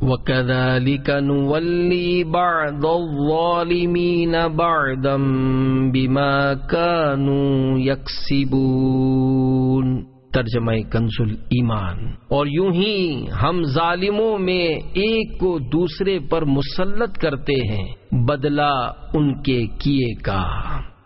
وَكَذَلِكَ نُوَلِّي بَعْضَ الظَّالِمِينَ بَعْضًا بِمَا كَانُوا يَكْسِبُونَ۔ ترجمہ کنز ایمان۔ اور یوں ہی ہم ظالموں میں ایک کو دوسرے پر مسلط کرتے ہیں بدلہ ان کے کیے کا۔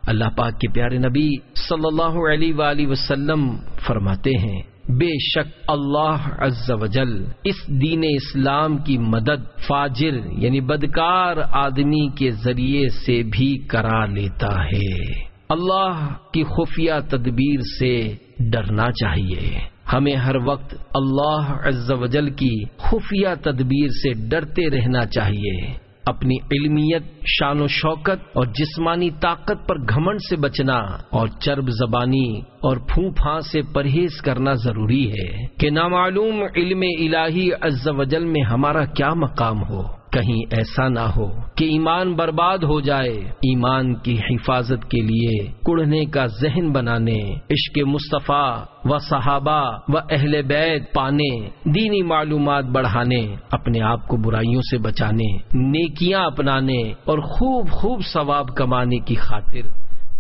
اللہ پاک کے پیارے نبی صلی اللہ علیہ وآلہ وسلم فرماتے ہیں، بے شک اللہ عز و جل اس دین اسلام کی مدد فاجر یعنی بدکار آدمی کے ذریعے سے بھی کرا لیتا ہے۔ اللہ کی خفیہ تدبیر سے ڈرنا چاہیے۔ ہمیں ہر وقت اللہ عز و جل کی خفیہ تدبیر سے ڈرتے رہنا چاہیے۔ اپنی علمیت، شان و شوکت اور جسمانی طاقت پر گھمنڈ سے بچنا اور چرب زبانی اور پھوں پھاں سے پرہیز کرنا ضروری ہے کہ نامعلوم علم الہی عز و جل میں ہمارا کیا مقام ہو۔ کہیں ایسا نہ ہو کہ ایمان برباد ہو جائے۔ ایمان کی حفاظت کے لیے کڑھنے کا ذہن بنانے، عشق مصطفیٰ و صحابہ و اہل بیت پانے، دینی معلومات بڑھانے، اپنے آپ کو برائیوں سے بچانے، نیکیاں اپنانے اور خوب ثواب کمانے کی خاطر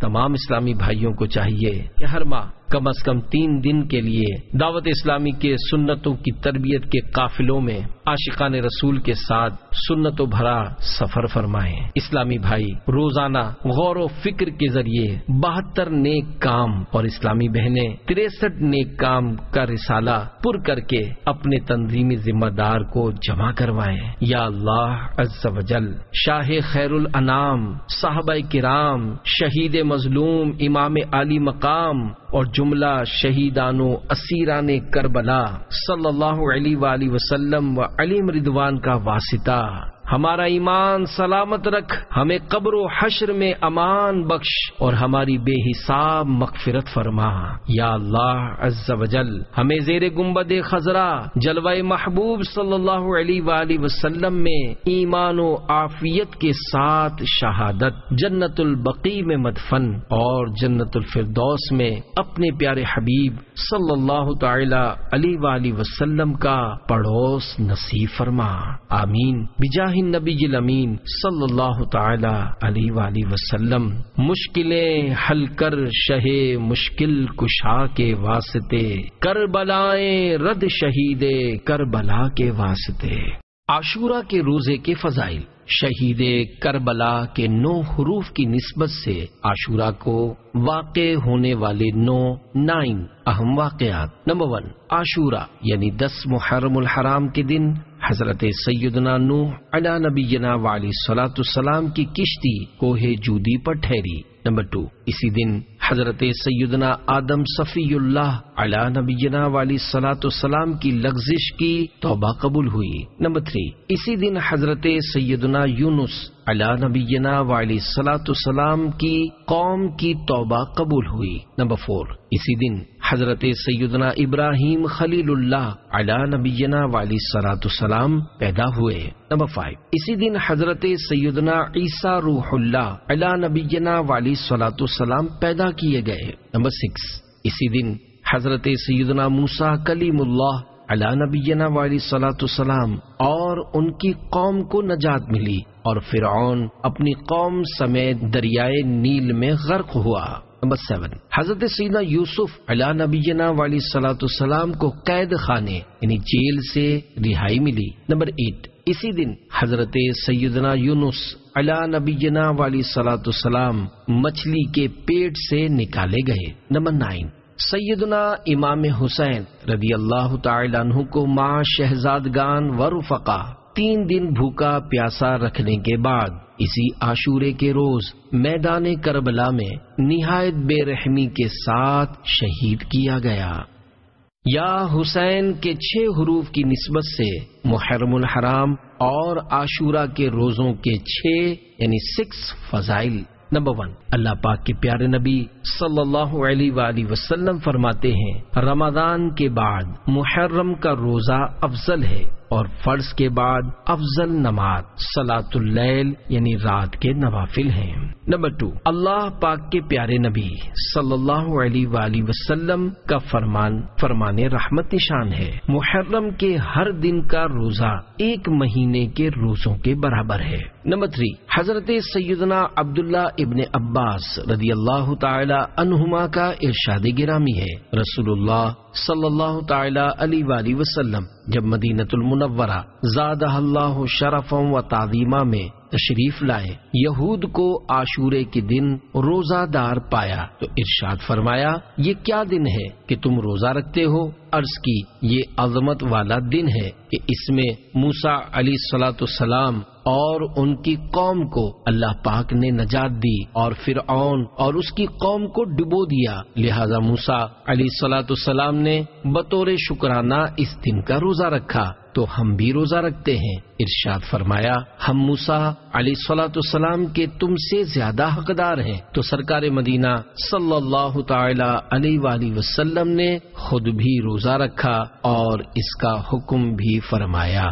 تمام اسلامی بھائیوں کو چاہیے کہ ہر ماہ کم از کم 3 دن کے لیے دعوت اسلامی کے سنتوں کی تربیت کے قافلوں میں عاشقان رسول کے ساتھ سنتوں بھرا سفر فرمائیں۔ اسلامی بھائی روزانہ غور و فکر کے ذریعے 72 نیک کام اور اسلامی بہنیں 63 نیک کام کا رسالہ پر کر کے اپنے تنظیمی ذمہ دار کو جمع کروائیں۔ یا اللہ عز و جل شاہ خیر الانام، صحابہ کرام، شہید مظلوم، امام عالی مقام اور جملہ شہیدان و اسیران کربلا صلی اللہ علیہ وآلہ وسلم و علیم رضوان کا واسطہ ہمارا ایمان سلامت رکھ، ہمیں قبر و حشر میں امان بخش اور ہماری بے حساب مغفرت فرما۔ یا اللہ عز و جل ہمیں زیر گنبد خضرا جلوہ محبوب صلی اللہ علیہ وآلہ وسلم میں ایمان و عافیت کے ساتھ شہادت، جنت البقیع میں مدفن اور جنت الفردوس میں اپنے پیارے حبیب صلی اللہ تعالی علیہ وآلہ وسلم کا پڑوس نصیب فرما۔ آمین بجاہ النبی الامین صلی اللہ تعالی علیہ وآلہ وسلم۔ مشکلیں حل کر شہ مشکل کشا کے واسطے، کربلائیں رد شہید کربلا کے واسطے۔ عاشورہ کے روزے کے فضائل۔ شہید کربلا کے 9 حروف کی نسبت سے عاشورہ کو واقع ہونے والے 9 اہم واقعات۔ نمبر 1، عاشورہ یعنی 10 محرم الحرام کے دن حضرت سیدنا نوح علی نبینا وعلیہ الصلوۃ والسلام کی کشتی کوہ جودی پر ٹھہری۔ نمبر 2، اسی دن حضرت سیدنا آدم صفی اللہ علی نبینا وعلیہ الصلوۃ والسلام کی لغزش کی توبہ قبول ہوئی۔ نمبر 3، اسی دن حضرت سیدنا یونس علی نبینا وعلیہ الصلوۃ والسلام کی قوم کی توبہ قبول ہوئی۔ نمبر 4، اسی دن حضرت سیدنا ابراہیم خلیل اللہ علی نبینا وعلیہ الصلوۃ والسلام پیدا ہوئے۔ نمبر 5، اسی دن حضرت سیدنا عیسیٰ روح اللہ علی نبینا وعلیہ الصلوۃ والسلام پیدا کیے گئے۔ نمبر 6، اسی دن حضرت سیدنا موسیٰ کلیم اللہ علی نبینا وعلیہ الصلوۃ والسلام اور ان کی قوم کو نجات ملی اور فرعون اپنی قوم سمیت دریائے نیل میں غرق ہوا۔ نمبر 7، حضرت سیدنا یوسف علی نبینا وعلیہ الصلوۃ والسلام کو قید خانے یعنی جیل سے رہائی ملی۔ نمبر 8، اسی دن حضرت سیدنا یونس علی نبینا وعلیہ الصلوۃ والسلام مچھلی کے پیٹ سے نکالے گئے۔ نمبر 9، سیدنا امام حسین رضی اللہ تعالی عنہ کو ماں شہزادگان و رفقا 3 دن بھوکا پیاسا رکھنے کے بعد اسی عاشورے کے روز میدان کربلا میں نہایت بے رحمی کے ساتھ شہید کیا گیا۔ یا حسین کے 6 حروف کی نسبت سے محرم الحرام اور عاشورہ کے روزوں کے 6 یعنی 6 فضائل۔ نمبر 1، اللہ پاک کے پیارے نبی صلی اللہ علیہ وآلہ وسلم فرماتے ہیں رمضان کے بعد محرم کا روزہ افضل ہے اور فرض کے بعد افضل نماز صلاۃ اللیل یعنی رات کے نوافل ہیں۔ نمبر 2، اللہ پاک کے پیارے نبی صلی اللہ علیہ وآلہ وسلم کا فرمان رحمت نشان ہے، محرم کے ہر دن کا روزہ 1 مہینے کے روزوں کے برابر ہے۔ نمبر 3، حضرت سیدنا عبداللہ ابن عباس رضی اللہ تعالی عنہما کا ارشاد گرامی ہے، رسول اللہ صلی اللہ تعالی علیہ وآلہ وسلم جب مدینۃ المنورہ زادہ اللہ شرفا و تعظیما میں تشریف لائے، یہود کو عاشورے کے دن روزہ دار پایا تو ارشاد فرمایا یہ کیا دن ہے کہ تم روزہ رکھتے ہو؟ عرض کی یہ عظمت والا دن ہے کہ اس میں موسیٰ علیہ الصلوۃ والسلام اور ان کی قوم کو اللہ پاک نے نجات دی اور فرعون اور اس کی قوم کو ڈبو دیا، لہذا موسیٰ علیہ الصلوۃ والسلام نے بطور شکرانہ اس دن کا روزہ رکھا تو ہم بھی روزہ رکھتے ہیں۔ ارشاد فرمایا ہم موسیٰ علیہ الصلوۃ والسلام کے تم سے زیادہ حقدار ہیں، تو سرکار مدینہ صلی اللہ تعالی علیہ وآلہ وسلم نے خود بھی روزہ رکھا اور اس کا حکم بھی فرمایا۔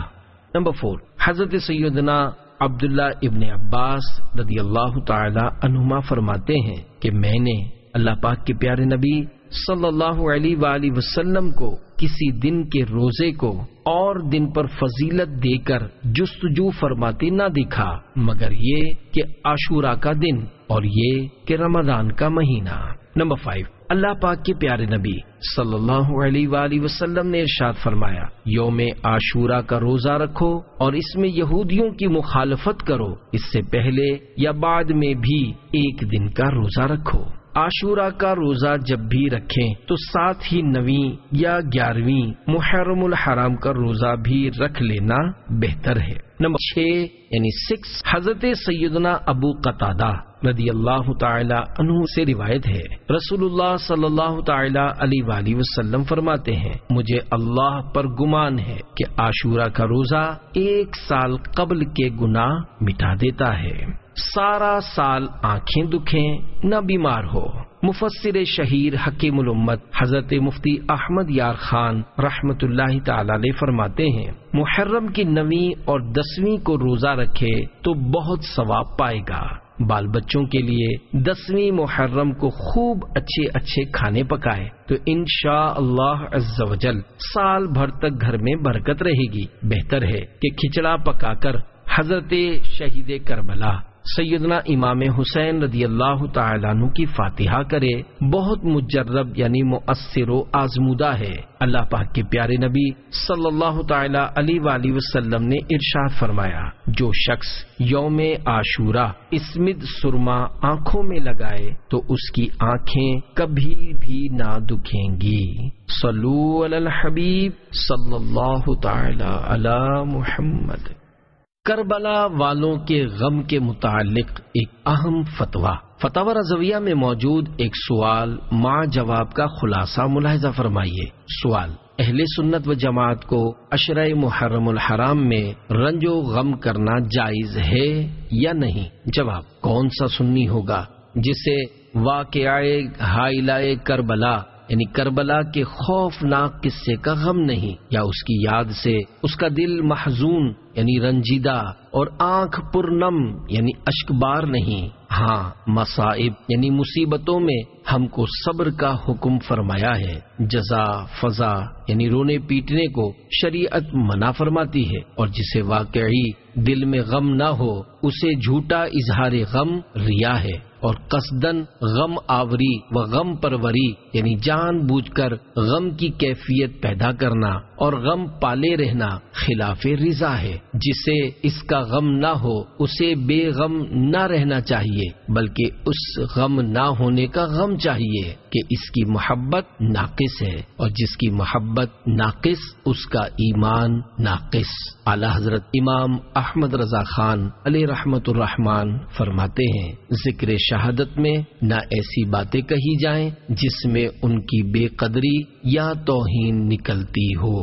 نمبر 4، حضرت سیدنا عبداللہ ابن عباس رضی اللہ تعالی عنہما فرماتے ہیں کہ میں نے اللہ پاک کے پیارے نبی صلی اللہ علیہ وآلہ وسلم کو کسی دن کے روزے کو اور دن پر فضیلت دے کر جستجو فرماتے نہ دیکھا مگر یہ کہ عاشورہ کا دن اور یہ کہ رمضان کا مہینہ۔ نمبر 5، اللہ پاک کے پیارے نبی صلی اللہ علیہ وآلہ وسلم نے ارشاد فرمایا، یوم عاشورہ کا روزہ رکھو اور اس میں یہودیوں کی مخالفت کرو، اس سے پہلے یا بعد میں بھی ایک دن کا روزہ رکھو۔ عاشورہ کا روزہ جب بھی رکھیں تو ساتھ ہی 9ویں یا 11ویں محرم الحرام کا روزہ بھی رکھ لینا بہتر ہے۔ نمبر 6 یعنی 6 حضرت سیدنا ابو قتادہ رضی اللہ تعالی عنہ سے روایت ہے، رسول اللہ صلی اللہ تعالی علیہ وآلہ وسلم فرماتے ہیں، مجھے اللہ پر گمان ہے کہ عاشورہ کا روزہ 1 سال قبل کے گناہ مٹا دیتا ہے، سارا سال آنکھیں دکھیں نہ بیمار ہو۔ مفسر شہیر حکیم الامت حضرت مفتی احمد یار خان رحمت اللہ تعالی علیہ فرماتے ہیں، محرم کی 9ویں اور 10ویں کو روزہ رکھے تو بہت ثواب پائے گا۔ بال بچوں کے لیے 10ویں محرم کو خوب اچھے اچھے کھانے پکائے تو انشاءاللہ عز و جل سال بھر تک گھر میں برکت رہے گی۔ بہتر ہے کہ کھچڑا پکا کر حضرت شہید کربلا سیدنا امام حسین رضی اللہ تعالیٰ عنہ کی فاتحہ کرے، بہت مجرب یعنی مؤثر و آزمودہ ہے۔ اللہ پاک کے پیارے نبی صلی اللہ تعالیٰ علیہ وآلہ وسلم نے ارشاد فرمایا، جو شخص یوم عاشورہ اسمد سرما آنکھوں میں لگائے تو اس کی آنکھیں کبھی بھی نہ دکھیں گی۔ صلو علی الحبیب صلی اللہ تعالیٰ علی محمد۔ کربلا والوں کے غم کے متعلق ایک اہم فتویٰ رضویہ میں موجود ایک سوال مع جواب کا خلاصہ ملاحظہ فرمائیے۔ سوال: اہل سنت و جماعت کو عشرہ محرم الحرام میں رنج و غم کرنا جائز ہے یا نہیں؟ جواب: کون سا سنی ہوگا جسے واقعہ حائلہ کربلا یعنی کربلا کے خوفناک قصے کا غم نہیں، یا اس کی یاد سے اس کا دل محزون یعنی رنجیدہ اور آنکھ پرنم یعنی اشکبار نہیں۔ ہاں، مصائب یعنی مصیبتوں میں ہم کو صبر کا حکم فرمایا ہے۔ جزا فضا یعنی رونے پیٹنے کو شریعت منع فرماتی ہے، اور جسے واقعی دل میں غم نہ ہو اسے جھوٹا اظہار غم ریا ہے، اور قصدن غم آوری و غم پروری یعنی جان بوجھ کر غم کی کیفیت پیدا کرنا اور غم پالے رہنا خلاف رضا ہے۔ جسے اس کا غم نہ ہو اسے بے غم نہ رہنا چاہیے، بلکہ اس غم نہ ہونے کا غم چاہیے کہ اس کی محبت ناقص ہے، اور جس کی محبت ناقص اس کا ایمان ناقص۔ اعلی حضرت امام احمد رضا خان علیہ رحمت الرحمن فرماتے ہیں، ذکر شہادت میں نہ ایسی باتیں کہی جائیں جس میں ان کی بے قدری یا توہین نکلتی ہو۔